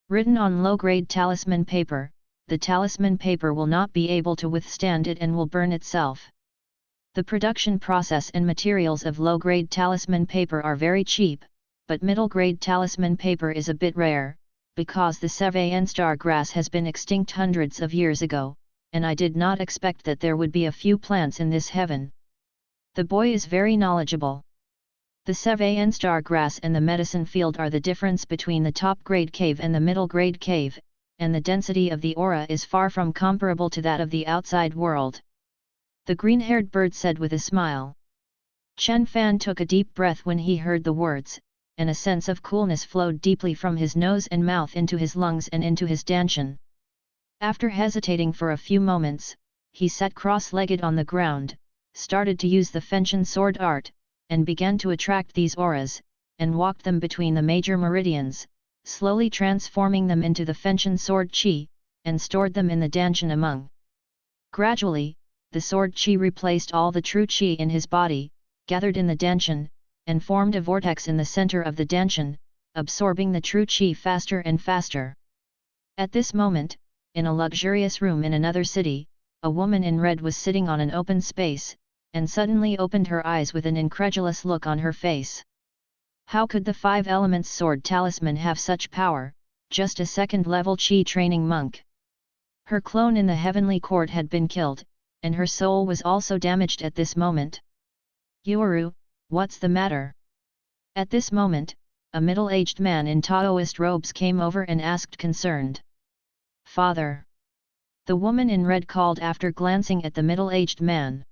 Written on low-grade talisman paper, the talisman paper will not be able to withstand it and will burn itself. The production process and materials of low-grade talisman paper are very cheap, but middle-grade talisman paper is a bit rare, because the 7-star grass has been extinct hundreds of years ago, and I did not expect that there would be a few plants in this heaven. The boy is very knowledgeable. The 7-star grass and the medicine field are the difference between the top-grade cave and the middle-grade cave, and the density of the aura is far from comparable to that of the outside world. The green-haired bird said with a smile. Chen Fan took a deep breath when he heard the words, and a sense of coolness flowed deeply from his nose and mouth into his lungs and into his dantian. After hesitating for a few moments, he sat cross-legged on the ground, started to use the Fenshin sword art, and began to attract these auras, and walked them between the major meridians, slowly transforming them into the Fenshin sword qi, and stored them in the dantian among. Gradually, the sword qi replaced all the true qi in his body, gathered in the dantian, and formed a vortex in the center of the dantian, absorbing the true qi faster and faster. At this moment, in a luxurious room in another city, a woman in red was sitting on an open space, and suddenly opened her eyes with an incredulous look on her face. How could the 5 elements sword talisman have such power, just a second-level qi training monk? Her clone in the heavenly court had been killed, and her soul was also damaged at this moment. Yoru, what's the matter? At this moment, a middle-aged man in Taoist robes came over and asked concerned. Father. The woman in red called after glancing at the middle-aged man.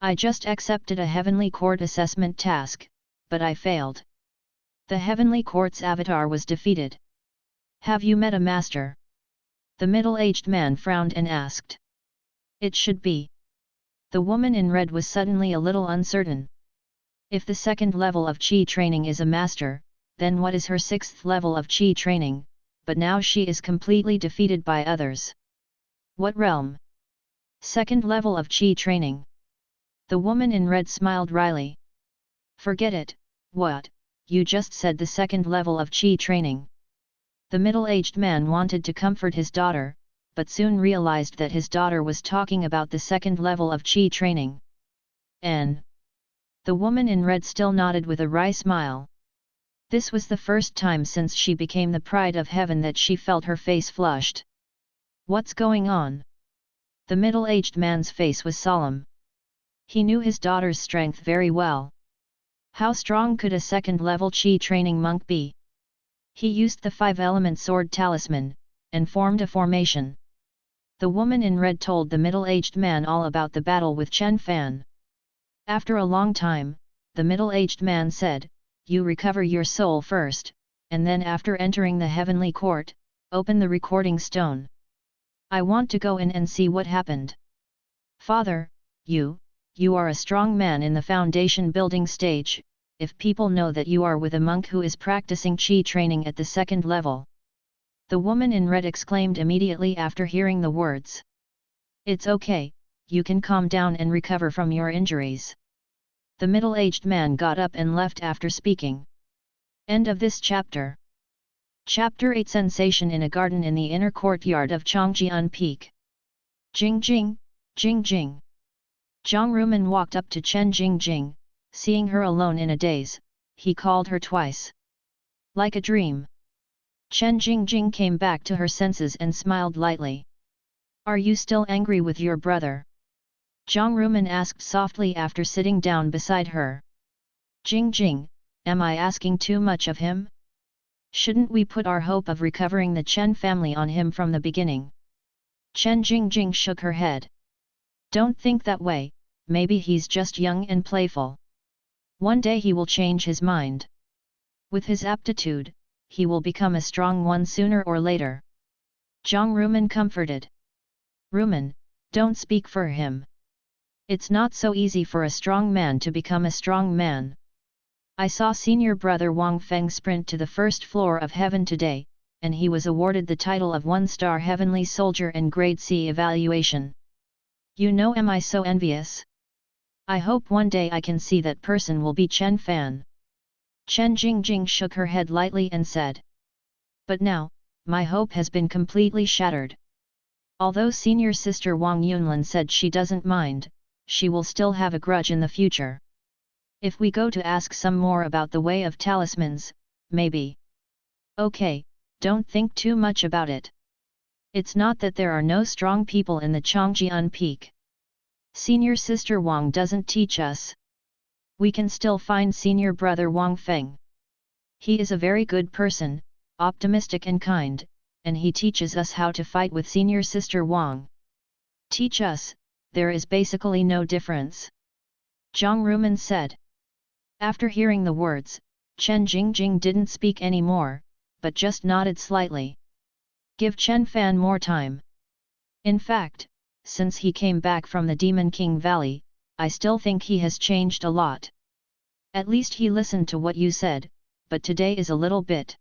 I just accepted a heavenly court assessment task, but I failed. The heavenly court's avatar was defeated. Have you met a master? The middle-aged man frowned and asked. It should be. The woman in red was suddenly a little uncertain. If the second level of Qi training is a master, then what is her sixth level of Qi training, but now she is completely defeated by others. What realm? Second level of Qi training. The woman in red smiled wryly. Forget it, what, you just said the second level of Qi training. The middle-aged man wanted to comfort his daughter, but soon realized that his daughter was talking about the second level of Qi training. And the woman in red still nodded with a wry smile. This was the first time since she became the pride of heaven that she felt her face flushed. What's going on? The middle-aged man's face was solemn. He knew his daughter's strength very well. How strong could a second-level Qi training monk be? He used the five-element sword talisman, and formed a formation. The woman in red told the middle-aged man all about the battle with Chen Fan. After a long time, the middle-aged man said, "You recover your soul first, and then after entering the heavenly court, open the recording stone. I want to go in and see what happened." Father, you are a strong man in the foundation building stage, if people know that you are with a monk who is practicing Qi training at the second level. The woman in red exclaimed immediately after hearing the words. It's okay, you can calm down and recover from your injuries. The middle-aged man got up and left after speaking. End of this chapter. Chapter 8 Sensation in a garden in the inner courtyard of Changjian Peak. Jing Jing, Jing Jing. Jiang Rumen walked up to Chen Jingjing, seeing her alone in a daze, he called her twice. Like a dream. Chen Jingjing came back to her senses and smiled lightly. Are you still angry with your brother? Jiang Rumen asked softly after sitting down beside her. Jingjing, am I asking too much of him? Shouldn't we put our hope of recovering the Chen family on him from the beginning? Chen Jingjing shook her head. Don't think that way, maybe he's just young and playful. One day he will change his mind. With his aptitude, he will become a strong one sooner or later. Jiang Rumen comforted. Rumen, don't speak for him. It's not so easy for a strong man to become a strong man. I saw senior brother Wang Feng sprint to the first floor of heaven today, and he was awarded the title of 1-star heavenly soldier and grade C evaluation. You know, am I so envious? I hope one day I can see that person will be Chen Fan. Chen Jingjing shook her head lightly and said. But now, my hope has been completely shattered. Although senior sister Wang Yunlin said she doesn't mind, she will still have a grudge in the future. If we go to ask some more about the way of talismans, maybe. Okay, don't think too much about it. It's not that there are no strong people in the Changjian Peak. Senior sister Wang doesn't teach us. We can still find senior brother Wang Feng. He is a very good person, optimistic and kind, and he teaches us how to fight with senior sister Wang. Teach us, there is basically no difference. Jiang Rumen said. After hearing the words, Chen Jingjing didn't speak any more, but just nodded slightly. Give Chen Fan more time. In fact, since he came back from the Demon King Valley, I still think he has changed a lot. At least he listened to what you said, but today is a little bit.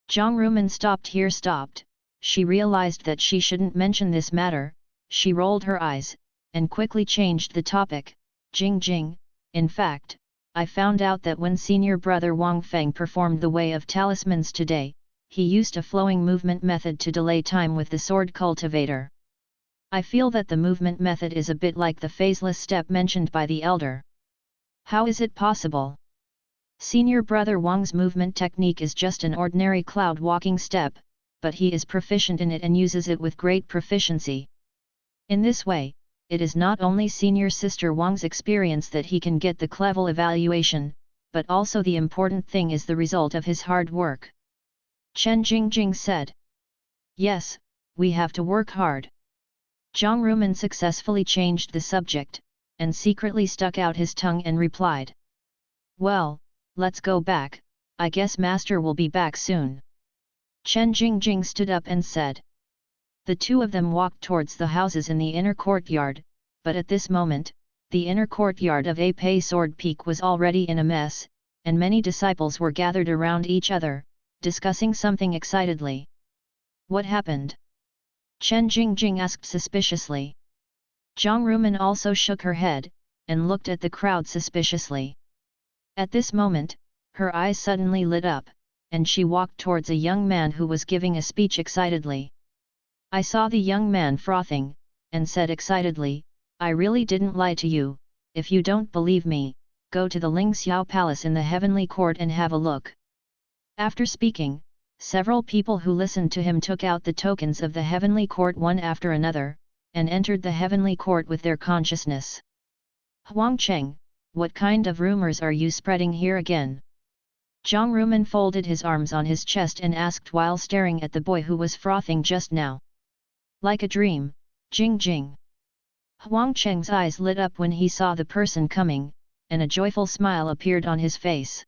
Jiang Rumen stopped. She realized that she shouldn't mention this matter. She rolled her eyes, and quickly changed the topic. Jingjing, in fact, I found out that when senior brother Wang Feng performed the way of talismans today, he used a flowing movement method to delay time with the sword cultivator. I feel that the movement method is a bit like the phaseless step mentioned by the elder. How is it possible? Senior brother Wang's movement technique is just an ordinary cloud walking step, but he is proficient in it and uses it with great proficiency. In this way, it is not only senior sister Wang's experience that he can get the clevel evaluation, but also the important thing is the result of his hard work. Chen Jingjing said. Yes, we have to work hard. Jiang Rumen successfully changed the subject, and secretly stuck out his tongue and replied. Well, let's go back, I guess master will be back soon. Chen Jingjing stood up and said. The two of them walked towards the houses in the inner courtyard, but at this moment, the inner courtyard of Apei Sword Peak was already in a mess, and many disciples were gathered around each other, discussing something excitedly. What happened? Chen Jingjing asked suspiciously. Jiang Rumen also shook her head, and looked at the crowd suspiciously. At this moment, her eyes suddenly lit up, and she walked towards a young man who was giving a speech excitedly. I saw the young man frothing, and said excitedly, I really didn't lie to you. If you don't believe me, go to the Ling Xiao Palace in the Heavenly Court and have a look. After speaking, several people who listened to him took out the tokens of the Heavenly Court one after another, and entered the Heavenly Court with their consciousness. Huang Cheng, what kind of rumors are you spreading here again? Jiang Rumen folded his arms on his chest and asked while staring at the boy who was frothing just now. Like a dream, Jing Jing. Huang Cheng's eyes lit up when he saw the person coming, and a joyful smile appeared on his face.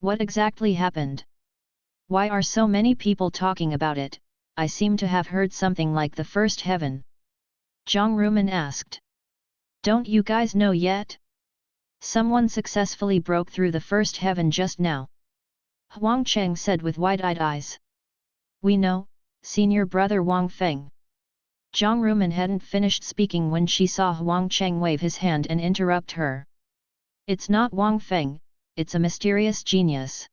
What exactly happened? Why are so many people talking about it? I seem to have heard something like the first heaven. Jiang Rumen asked. Don't you guys know yet? Someone successfully broke through the first heaven just now. Huang Cheng said with wide-eyed eyes. We know, senior brother Wang Feng. Jiang Rumen hadn't finished speaking when she saw Huang Cheng wave his hand and interrupt her. It's not Wang Feng, it's a mysterious genius.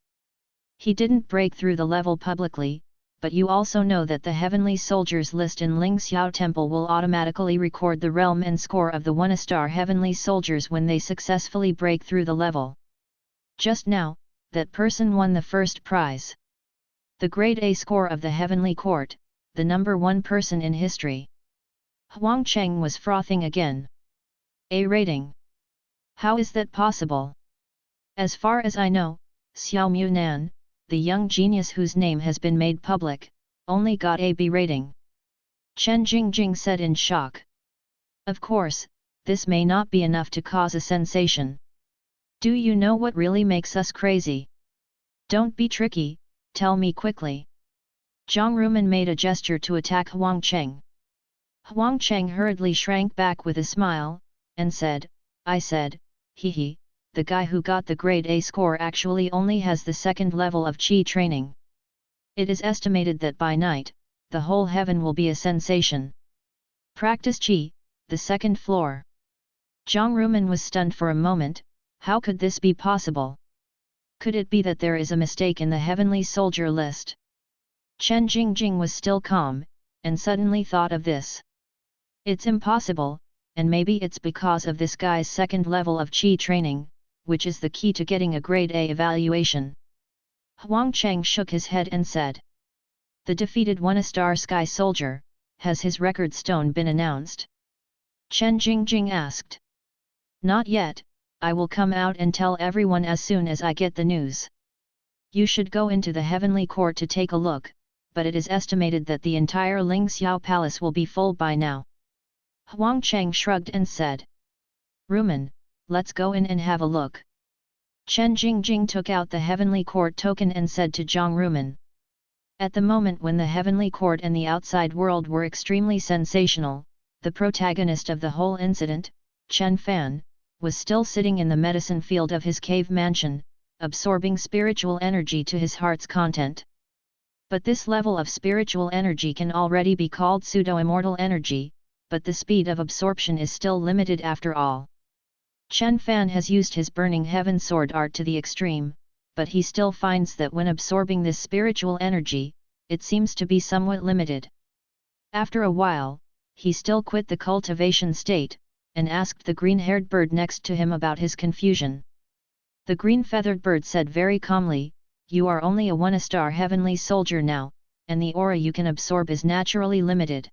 He didn't break through the level publicly, but you also know that the Heavenly Soldiers list in Ling Xiao Temple will automatically record the realm and score of the 1-star Heavenly Soldiers when they successfully break through the level. Just now, that person won the first prize. The grade A score of the Heavenly Court, the number 1 person in history. Huang Cheng was frothing again. A rating. How is that possible? As far as I know, Xiao Munan, the young genius whose name has been made public, only got a B rating. Chen Jingjing said in shock. Of course, this may not be enough to cause a sensation. Do you know what really makes us crazy? Don't be tricky, tell me quickly. Jiang Rumen made a gesture to attack Huang Cheng. Huang Cheng hurriedly shrank back with a smile, and said, I said, hee, the guy who got the grade A score actually only has the 2nd level of Qi training. It is estimated that by night, the whole heaven will be a sensation. Practice Qi, the 2nd floor. Jiang Rumen was stunned for a moment. How could this be possible? Could it be that there is a mistake in the Heavenly Soldier list? Chen Jingjing was still calm, and suddenly thought of this. It's impossible, and maybe it's because of this guy's 2nd level of Qi training, which is the key to getting a grade A evaluation. Huang Cheng shook his head and said. The defeated 1-star Sky Soldier, has his record stone been announced? Chen Jingjing asked. Not yet, I will come out and tell everyone as soon as I get the news. You should go into the Heavenly Court to take a look, but it is estimated that the entire Ling Xiao Palace will be full by now. Huang Cheng shrugged and said. Rumen, let's go in and have a look. Chen Jingjing took out the Heavenly Court token and said to Jiang Rumen. At the moment when the Heavenly Court and the outside world were extremely sensational, the protagonist of the whole incident, Chen Fan, was still sitting in the medicine field of his cave mansion, absorbing spiritual energy to his heart's content. But this level of spiritual energy can already be called pseudo-immortal energy, but the speed of absorption is still limited after all. Chen Fan has used his Burning Heaven sword art to the extreme, but he still finds that when absorbing this spiritual energy, it seems to be somewhat limited. After a while, he still quit the cultivation state, and asked the green-haired bird next to him about his confusion. The green-feathered bird said very calmly, you are only a 1-star Heavenly Soldier now, and the aura you can absorb is naturally limited.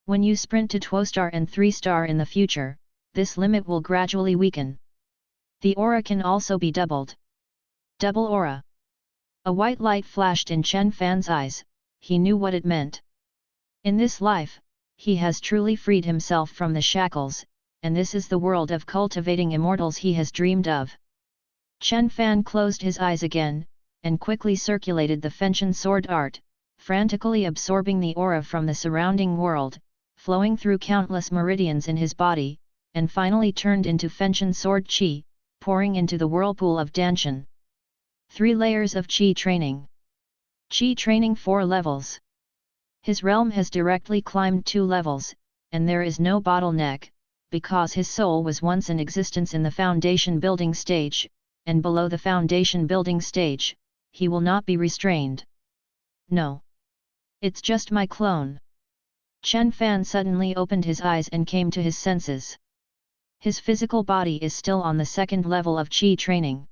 When you sprint to 2-star and 3-star in the future, this limit will gradually weaken. The aura can also be doubled. Double aura. A white light flashed in Chen Fan's eyes. He knew what it meant. In this life, he has truly freed himself from the shackles, and this is the world of cultivating immortals he has dreamed of. Chen Fan closed his eyes again, and quickly circulated the Fenshin sword art, frantically absorbing the aura from the surrounding world, flowing through countless meridians in his body, and finally turned into Fenshin sword qi, pouring into the whirlpool of Danshan. 3 layers of qi training. Qi training 4 levels. His realm has directly climbed 2 levels, and there is no bottleneck, because his soul was once in existence in the foundation building stage, and below the foundation building stage, he will not be restrained. No. It's just my clone. Chen Fan suddenly opened his eyes and came to his senses. His physical body is still on the 2nd level of qi training.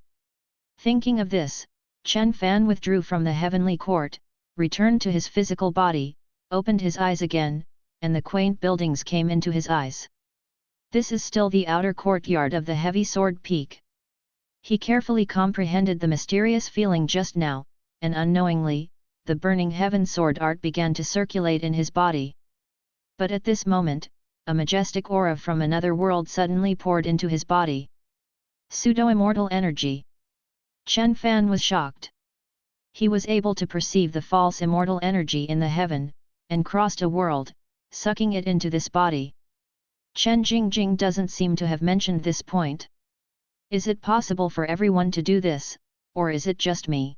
Thinking of this, Chen Fan withdrew from the heavenly court, returned to his physical body, opened his eyes again, and the quaint buildings came into his eyes. This is still the outer courtyard of the Heavy Sword Peak. He carefully comprehended the mysterious feeling just now, and unknowingly, the burning heaven sword art began to circulate in his body. But at this moment, a majestic aura from another world suddenly poured into his body. Pseudo-immortal energy. Chen Fan was shocked. He was able to perceive the false immortal energy in the heaven, and crossed a world, sucking it into this body. Chen Jingjing doesn't seem to have mentioned this point. Is it possible for everyone to do this, or is it just me?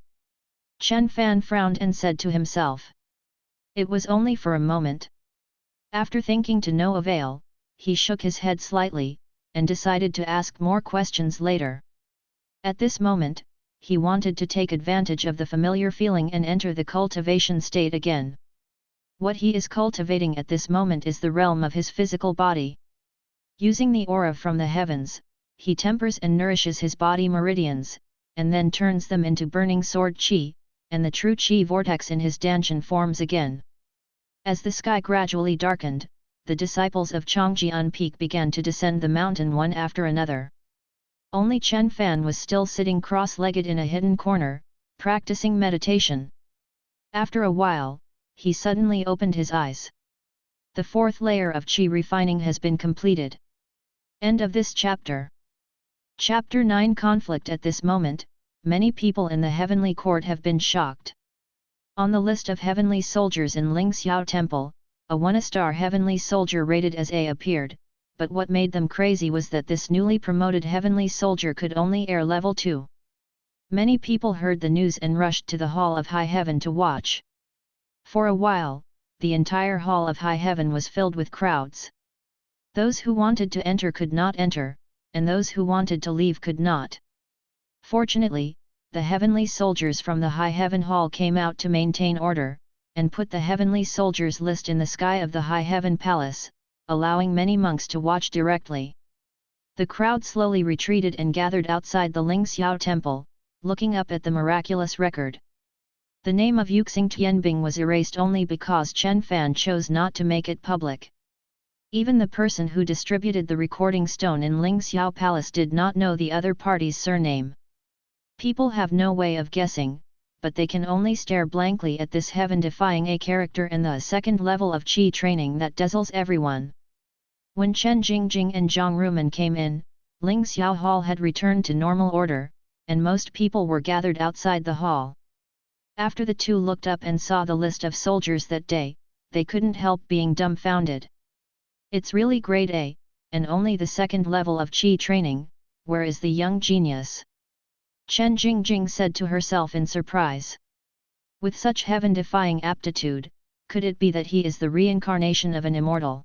Chen Fan frowned and said to himself. It was only for a moment. After thinking to no avail, he shook his head slightly, and decided to ask more questions later. At this moment, he wanted to take advantage of the familiar feeling and enter the cultivation state again. What he is cultivating at this moment is the realm of his physical body. Using the aura from the heavens, he tempers and nourishes his body meridians, and then turns them into burning sword qi, and the true qi vortex in his Danshan forms again. As the sky gradually darkened, the disciples of Changjian Peak began to descend the mountain one after another. Only Chen Fan was still sitting cross-legged in a hidden corner, practicing meditation. After a while, he suddenly opened his eyes. The 4th layer of qi refining has been completed. End of this chapter. Chapter 9 Conflict. At this moment, many people in the heavenly court have been shocked. On the list of heavenly soldiers in Lingxiao Temple, a 1-star heavenly soldier rated as A appeared, but what made them crazy was that this newly promoted heavenly soldier could only air level 2. Many people heard the news and rushed to the Hall of High Heaven to watch. For a while, the entire Hall of High Heaven was filled with crowds. Those who wanted to enter could not enter, and those who wanted to leave could not. Fortunately, the heavenly soldiers from the High Heaven Hall came out to maintain order, and put the heavenly soldiers list in the sky of the High Heaven Palace, allowing many monks to watch directly. The crowd slowly retreated and gathered outside the Lingxiao Temple, looking up at the miraculous record. The name of Yuxing Tianbing was erased only because Chen Fan chose not to make it public. Even the person who distributed the recording stone in Lingxiao Palace did not know the other party's surname. People have no way of guessing, but they can only stare blankly at this heaven-defying A character and the 2nd level of qi training that dazzles everyone. When Chen Jingjing and Zhang Rumen came in, Lingxiao Hall had returned to normal order, and most people were gathered outside the hall. After the two looked up and saw the list of soldiers that day, they couldn't help being dumbfounded. It's really grade A, and only the 2nd level of qi training, where is the young genius? Chen Jingjing said to herself in surprise. With such heaven-defying aptitude, could it be that he is the reincarnation of an immortal?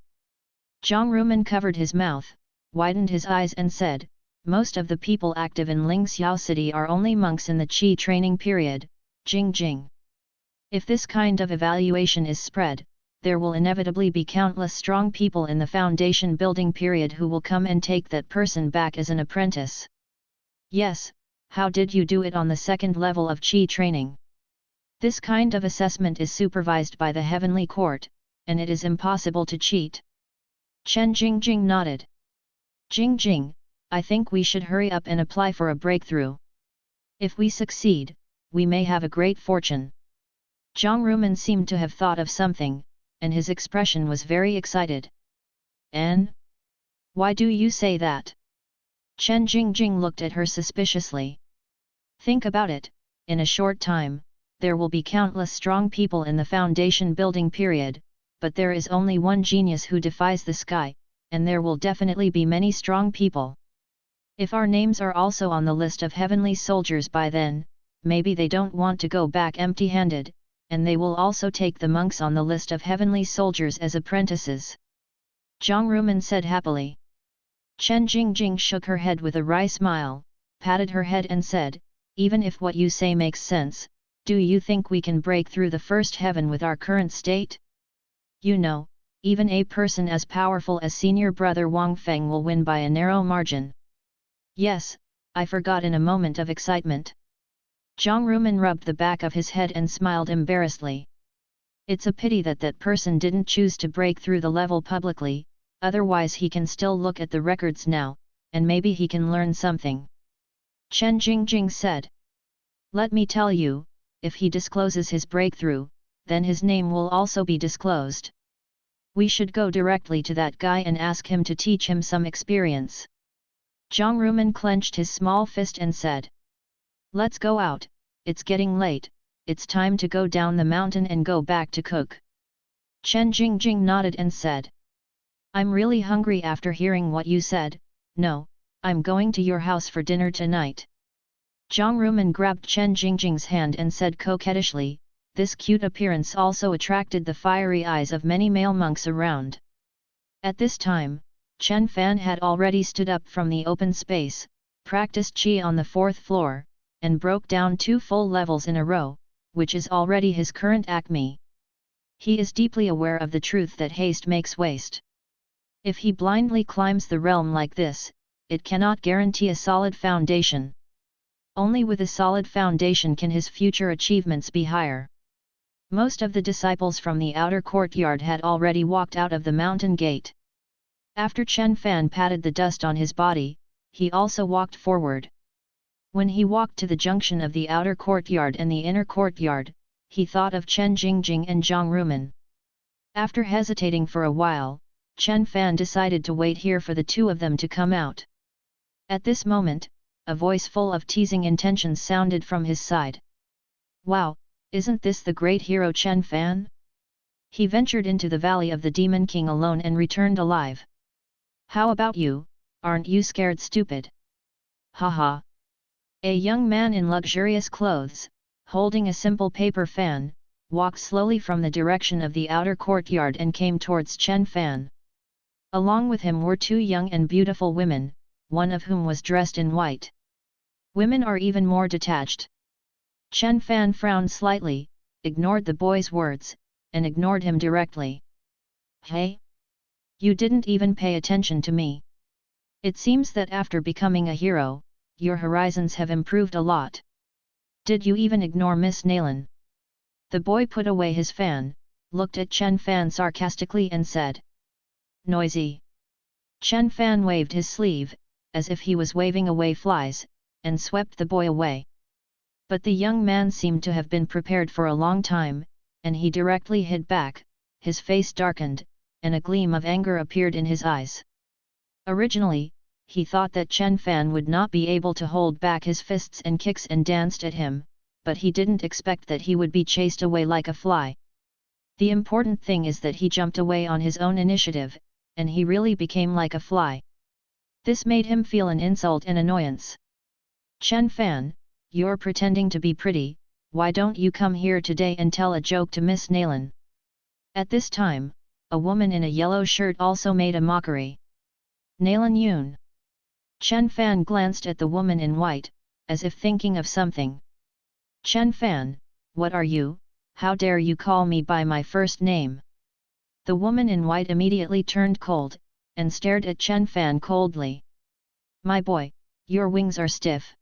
Zhang Rumen covered his mouth, widened his eyes and said, most of the people active in Lingxiao City are only monks in the qi training period, Jingjing. If this kind of evaluation is spread, there will inevitably be countless strong people in the foundation building period who will come and take that person back as an apprentice. Yes. How did you do it on the 2nd level of qi training? This kind of assessment is supervised by the heavenly court, and it is impossible to cheat. Chen Jingjing nodded. Jingjing, I think we should hurry up and apply for a breakthrough. If we succeed, we may have a great fortune. Zhang Rumen seemed to have thought of something, and his expression was very excited. And? Why do you say that? Chen Jingjing looked at her suspiciously. Think about it, in a short time, there will be countless strong people in the foundation building period, but there is only one genius who defies the sky, and there will definitely be many strong people. If our names are also on the list of heavenly soldiers by then, maybe they don't want to go back empty-handed, and they will also take the monks on the list of heavenly soldiers as apprentices." Jiang Rumen said happily. Chen Jingjing shook her head with a wry smile, patted her head and said, "Even if what you say makes sense, do you think we can break through the first heaven with our current state? You know, even a person as powerful as senior brother Wang Feng will win by a narrow margin." "Yes, I forgot in a moment of excitement." Jiang Rumen rubbed the back of his head and smiled embarrassedly. "It's a pity that that person didn't choose to break through the level publicly, otherwise he can still look at the records now, and maybe he can learn something." Chen Jingjing said. "Let me tell you, if he discloses his breakthrough, then his name will also be disclosed. We should go directly to that guy and ask him to teach him some experience." Jiang Rumen clenched his small fist and said. "Let's go out, it's getting late, it's time to go down the mountain and go back to cook." Chen Jingjing nodded and said. "I'm really hungry after hearing what you said. No, I'm going to your house for dinner tonight." Jiang Rumen grabbed Chen Jingjing's hand and said coquettishly. This cute appearance also attracted the fiery eyes of many male monks around. At this time, Chen Fan had already stood up from the open space, practiced qi on the 4th floor, and broke down 2 full levels in a row, which is already his current acme. He is deeply aware of the truth that haste makes waste. If he blindly climbs the realm like this, it cannot guarantee a solid foundation. Only with a solid foundation can his future achievements be higher. Most of the disciples from the outer courtyard had already walked out of the mountain gate. After Chen Fan patted the dust on his body, he also walked forward. When he walked to the junction of the outer courtyard and the inner courtyard, he thought of Chen Jingjing and Jiang Rumen. After hesitating for a while, Chen Fan decided to wait here for the two of them to come out. At this moment, a voice full of teasing intentions sounded from his side. "Wow, isn't this the great hero Chen Fan? He ventured into the Valley of the Demon King alone and returned alive. How about you, aren't you scared stupid? Haha." A young man in luxurious clothes, holding a simple paper fan, walked slowly from the direction of the outer courtyard and came towards Chen Fan. Along with him were 2 young and beautiful women, one of whom was dressed in white. Women are even more detached. Chen Fan frowned slightly, ignored the boy's words, and ignored him directly. "Hey? You didn't even pay attention to me. It seems that after becoming a hero, your horizons have improved a lot. Did you even ignore Miss Nalan?" The boy put away his fan, looked at Chen Fan sarcastically and said. "Noisy." Chen Fan waved his sleeve, as if he was waving away flies, and swept the boy away. But the young man seemed to have been prepared for a long time, and he directly hid back, his face darkened, and a gleam of anger appeared in his eyes. Originally, he thought that Chen Fan would not be able to hold back his fists and kicks and danced at him, but he didn't expect that he would be chased away like a fly. The important thing is that he jumped away on his own initiative, and he really became like a fly. This made him feel an insult and annoyance. "Chen Fan, you're pretending to be pretty, why don't you come here today and tell a joke to Miss Nalan?" At this time, a woman in a yellow shirt also made a mockery. "Nalan Yun." Chen Fan glanced at the woman in white, as if thinking of something. "Chen Fan, what are you? How dare you call me by my first name?" The woman in white immediately turned cold, and stared at Chen Fan coldly. "My boy, your wings are stiff.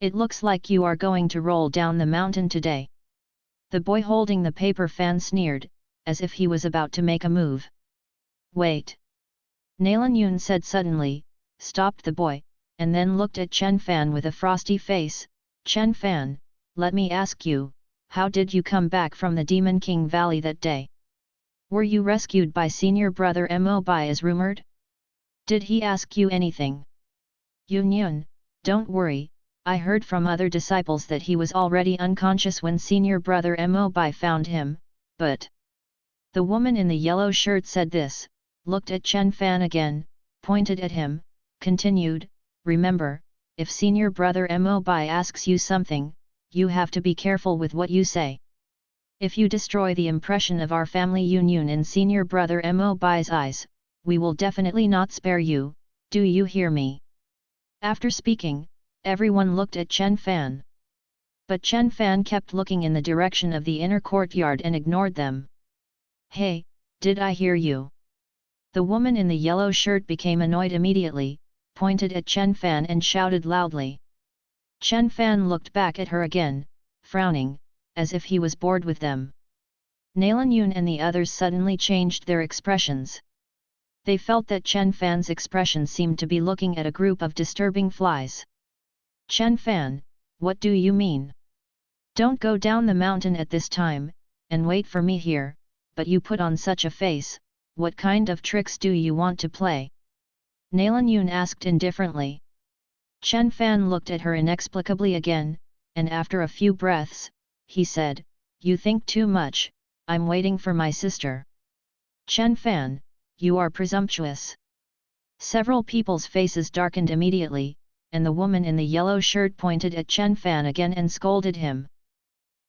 It looks like you are going to roll down the mountain today." The boy holding the paper fan sneered, as if he was about to make a move. "Wait!" Nalan Yun said suddenly, stopped the boy, and then looked at Chen Fan with a frosty face. "Chen Fan, let me ask you, how did you come back from the Demon King Valley that day? Were you rescued by senior brother Mo Bai as rumored? Did he ask you anything?" "Yun Yun, don't worry, I heard from other disciples that he was already unconscious when senior brother Mo Bai found him, but..." The woman in the yellow shirt said this, looked at Chen Fan again, pointed at him, continued, remember, if senior brother Mo Bai asks you something, you have to be careful with what you say. If you destroy the impression of our family union in senior brother Mo Bai's eyes, we will definitely not spare you, do you hear me? After speaking, everyone looked at Chen Fan. But Chen Fan kept looking in the direction of the inner courtyard and ignored them. Hey, did I hear you? The woman in the yellow shirt became annoyed immediately, pointed at Chen Fan and shouted loudly. Chen Fan looked back at her again, frowning, as if he was bored with them. Nalan Yun and the others suddenly changed their expressions. They felt that Chen Fan's expression seemed to be looking at a group of disturbing flies. Chen Fan, what do you mean? Don't go down the mountain at this time, and wait for me here, but you put on such a face, what kind of tricks do you want to play? Nalan Yun asked indifferently. Chen Fan looked at her inexplicably again, and after a few breaths, he said, you think too much, I'm waiting for my sister. Chen Fan, you are presumptuous. Several people's faces darkened immediately, and the woman in the yellow shirt pointed at Chen Fan again and scolded him.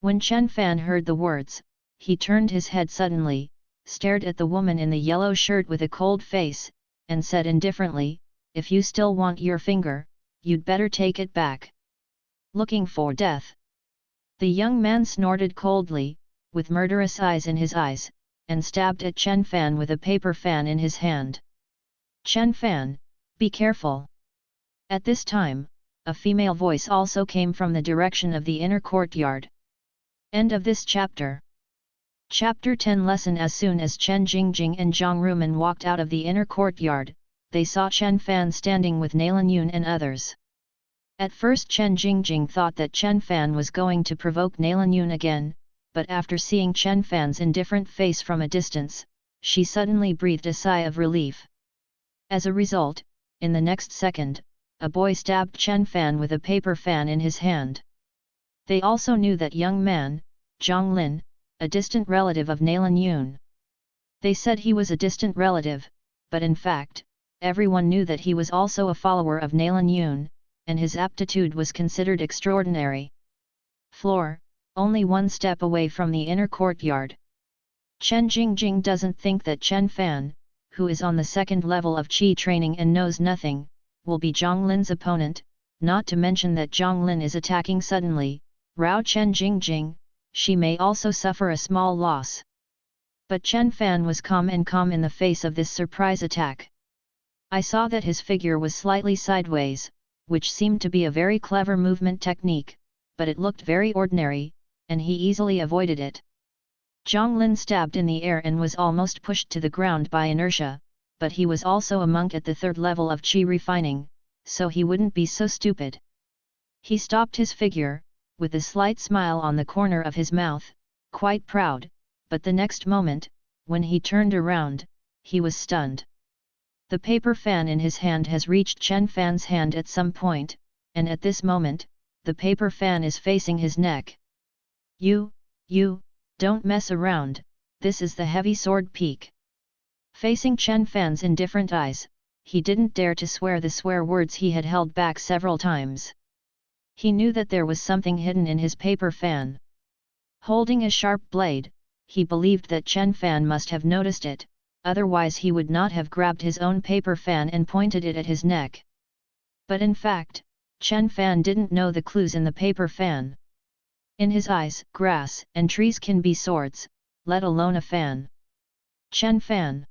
When Chen Fan heard the words, he turned his head suddenly, stared at the woman in the yellow shirt with a cold face, and said indifferently, if you still want your finger, you'd better take it back. Looking for death? The young man snorted coldly, with murderous eyes in his eyes, and stabbed at Chen Fan with a paper fan in his hand. Chen Fan, be careful. At this time, a female voice also came from the direction of the inner courtyard. End of this chapter. Chapter 10 Lesson. As soon as Chen Jingjing and Zhang Rumen walked out of the inner courtyard, they saw Chen Fan standing with Nalan Yun and others. At first Chen Jingjing thought that Chen Fan was going to provoke Nalan Yun again, but after seeing Chen Fan's indifferent face from a distance, she suddenly breathed a sigh of relief. As a result, in the next second, a boy stabbed Chen Fan with a paper fan in his hand. They also knew that young man, Zhang Lin, a distant relative of Nalan Yun. They said he was a distant relative, but in fact, everyone knew that he was also a follower of Nalan Yun, and his aptitude was considered extraordinary. Floor, only one step away from the inner courtyard. Chen Jingjing doesn't think that Chen Fan, who is on the second level of Qi training and knows nothing, will be Zhang Lin's opponent, not to mention that Zhang Lin is attacking suddenly, Rao Chen Jingjing, she may also suffer a small loss. But Chen Fan was calm in the face of this surprise attack. I saw that his figure was slightly sideways, which seemed to be a very clever movement technique, but it looked very ordinary, and he easily avoided it. Zhang Lin stabbed in the air and was almost pushed to the ground by inertia, but he was also a monk at the third level of Qi refining, so he wouldn't be so stupid. He stopped his figure, with a slight smile on the corner of his mouth, quite proud, but the next moment, when he turned around, he was stunned. The paper fan in his hand has reached Chen Fan's hand at some point, and at this moment, the paper fan is facing his neck. You, don't mess around, this is the heavy sword peak. Facing Chen Fan's indifferent eyes, he didn't dare to swear the swear words he had held back several times. He knew that there was something hidden in his paper fan. Holding a sharp blade, he believed that Chen Fan must have noticed it, otherwise he would not have grabbed his own paper fan and pointed it at his neck. But in fact, Chen Fan didn't know the clues in the paper fan. In his eyes, grass and trees can be swords, let alone a fan. Chen Fan.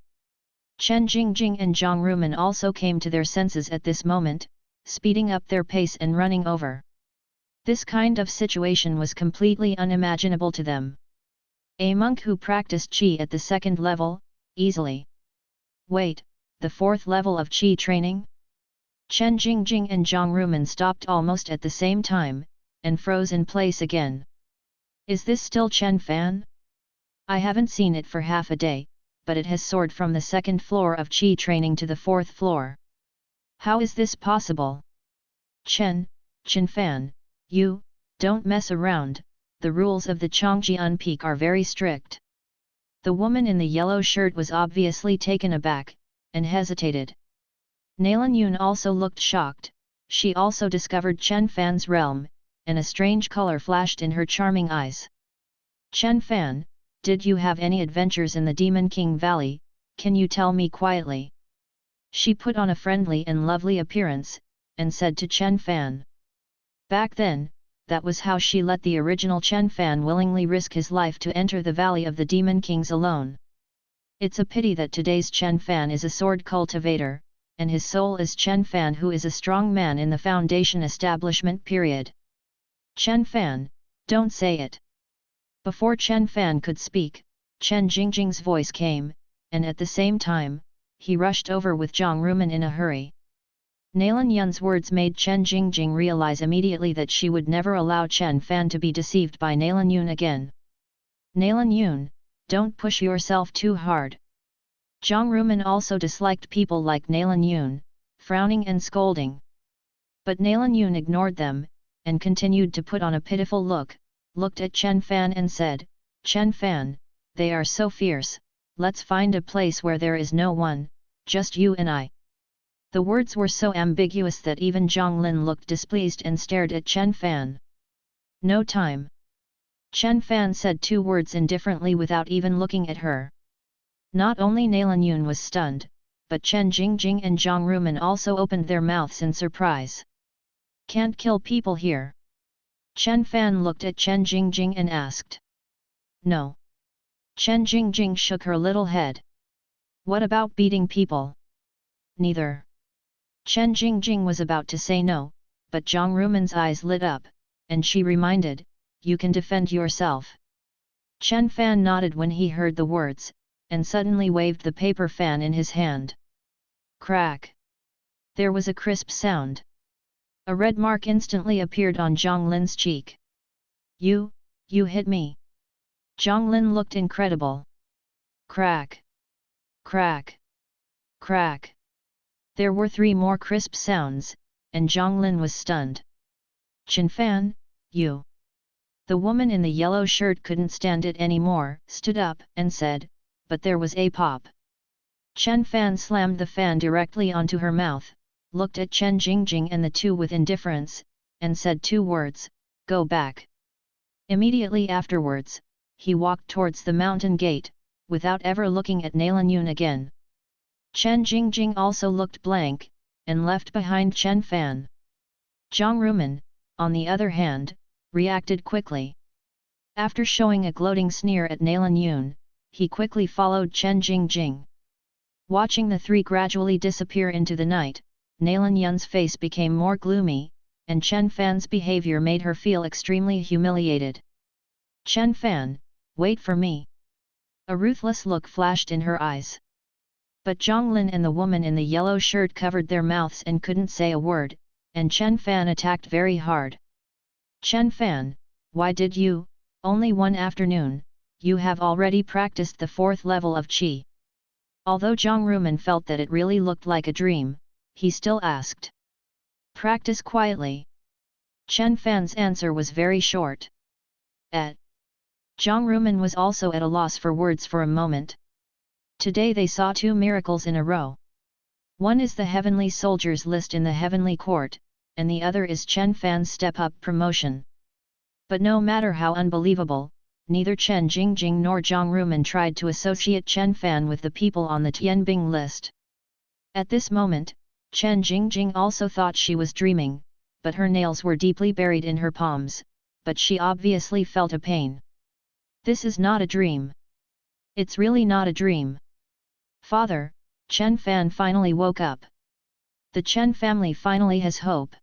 Chen Jingjing and Zhang Rumen also came to their senses at this moment, speeding up their pace and running over. This kind of situation was completely unimaginable to them. A monk who practiced Qi at the second level, easily. Wait, the fourth level of Qi training? Chen Jingjing and Zhang Rumen stopped almost at the same time, and froze in place again. Is this still Chen Fan? I haven't seen it for half a day, but it has soared from the second floor of Qi training to the fourth floor. How is this possible? Chen Fan, you, don't mess around, the rules of the Changjian Peak are very strict. The woman in the yellow shirt was obviously taken aback, and hesitated. Nalan Yun also looked shocked. She also discovered Chen Fan's realm, and a strange color flashed in her charming eyes. Chen Fan, did you have any adventures in the Demon King Valley? Can you tell me quietly? She put on a friendly and lovely appearance, and said to Chen Fan. Back then, that was how she let the original Chen Fan willingly risk his life to enter the Valley of the Demon Kings alone. It's a pity that today's Chen Fan is a sword cultivator, and his soul is Chen Fan, who is a strong man in the Foundation establishment period. Chen Fan, don't say it. Before Chen Fan could speak, Chen Jingjing's voice came, and at the same time, he rushed over with Zhang Rumen in a hurry. Nalan Yun's words made Chen Jingjing realize immediately that she would never allow Chen Fan to be deceived by Nalan Yun again. Nalan Yun, don't push yourself too hard. Zhang Rumen also disliked people like Nalan Yun, frowning and scolding. But Nalan Yun ignored them, and continued to put on a pitiful look, looked at Chen Fan and said, Chen Fan, they are so fierce, let's find a place where there is no one, just you and I. The words were so ambiguous that even Zhang Lin looked displeased and stared at Chen Fan. No time. Chen Fan said two words indifferently without even looking at her. Not only Nalan Yun was stunned, but Chen Jingjing and Zhang Rumen also opened their mouths in surprise. Can't kill people here? Chen Fan looked at Chen Jingjing and asked. No. Chen Jingjing shook her little head. What about beating people? Neither. Chen Jingjing was about to say no, but Zhang Rumen's eyes lit up, and she reminded, you can defend yourself. Chen Fan nodded when he heard the words, and suddenly waved the paper fan in his hand. Crack! There was a crisp sound. A red mark instantly appeared on Zhang Lin's cheek. You hit me. Zhang Lin looked incredible. Crack! Crack! Crack! There were 3 more crisp sounds, and Zhang Lin was stunned. Chen Fan, you. The woman in the yellow shirt couldn't stand it anymore, stood up and said, but there was a pop. Chen Fan slammed the fan directly onto her mouth, looked at Chen Jingjing and the two with indifference, and said 2 words, go back. Immediately afterwards, he walked towards the mountain gate, without ever looking at Nalan Yun again. Chen Jingjing also looked blank, and left behind Chen Fan. Zhang Rumen, on the other hand, reacted quickly. After showing a gloating sneer at Nalan Yun, he quickly followed Chen Jingjing. Watching the 3 gradually disappear into the night, Nalan Yun's face became more gloomy, and Chen Fan's behavior made her feel extremely humiliated. Chen Fan, wait for me. A ruthless look flashed in her eyes. But Zhang Lin and the woman in the yellow shirt covered their mouths and couldn't say a word, and Chen Fan attacked very hard. Chen Fan, why did you, only one afternoon, you have already practiced the 4th level of Qi. Although Zhang Rumen felt that it really looked like a dream, he still asked. Practice quietly. Chen Fan's answer was very short. Zhang Rumen was also at a loss for words for a moment. Today they saw 2 miracles in a row. One is the heavenly soldiers list in the heavenly court, and the other is Chen Fan's step-up promotion. But no matter how unbelievable, neither Chen Jingjing nor Zhang Rumen tried to associate Chen Fan with the people on the Tianbing list. At this moment, Chen Jingjing also thought she was dreaming, but her nails were deeply buried in her palms, but she obviously felt a pain. This is not a dream. It's really not a dream. Father, Chen Fan finally woke up. The Chen family finally has hope.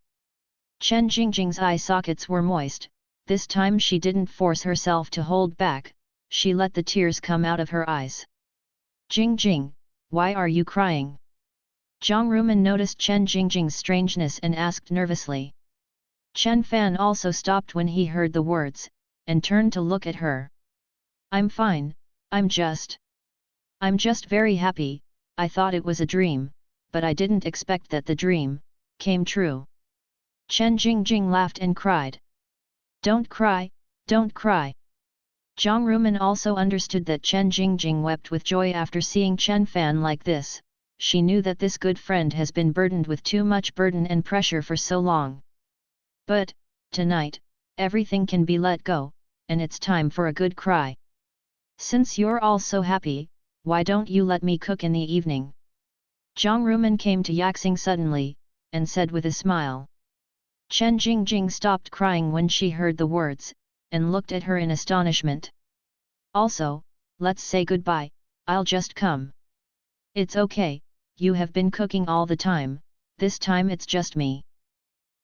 Chen Jingjing's eye sockets were moist. This time she didn't force herself to hold back, she let the tears come out of her eyes. Jingjing, why are you crying? Zhang Rumen noticed Chen Jingjing's strangeness and asked nervously. Chen Fan also stopped when he heard the words, and turned to look at her. I'm fine, I'm just very happy. I thought it was a dream, but I didn't expect that the dream came true. Chen Jingjing laughed and cried. Don't cry, don't cry. Jiang Rumen also understood that Chen Jingjing wept with joy after seeing Chen Fan like this. She knew that this good friend has been burdened with too much burden and pressure for so long. But, tonight, everything can be let go, and it's time for a good cry. Since you're all so happy, why don't you let me cook in the evening? Jiang Rumen came to Yaxing suddenly, and said with a smile. Chen Jingjing stopped crying when she heard the words, and looked at her in astonishment. Also, let's say goodbye, I'll just come. It's okay, you have been cooking all the time, this time it's just me.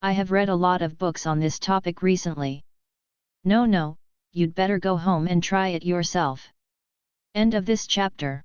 I have read a lot of books on this topic recently. No, you'd better go home and try it yourself. End of this chapter.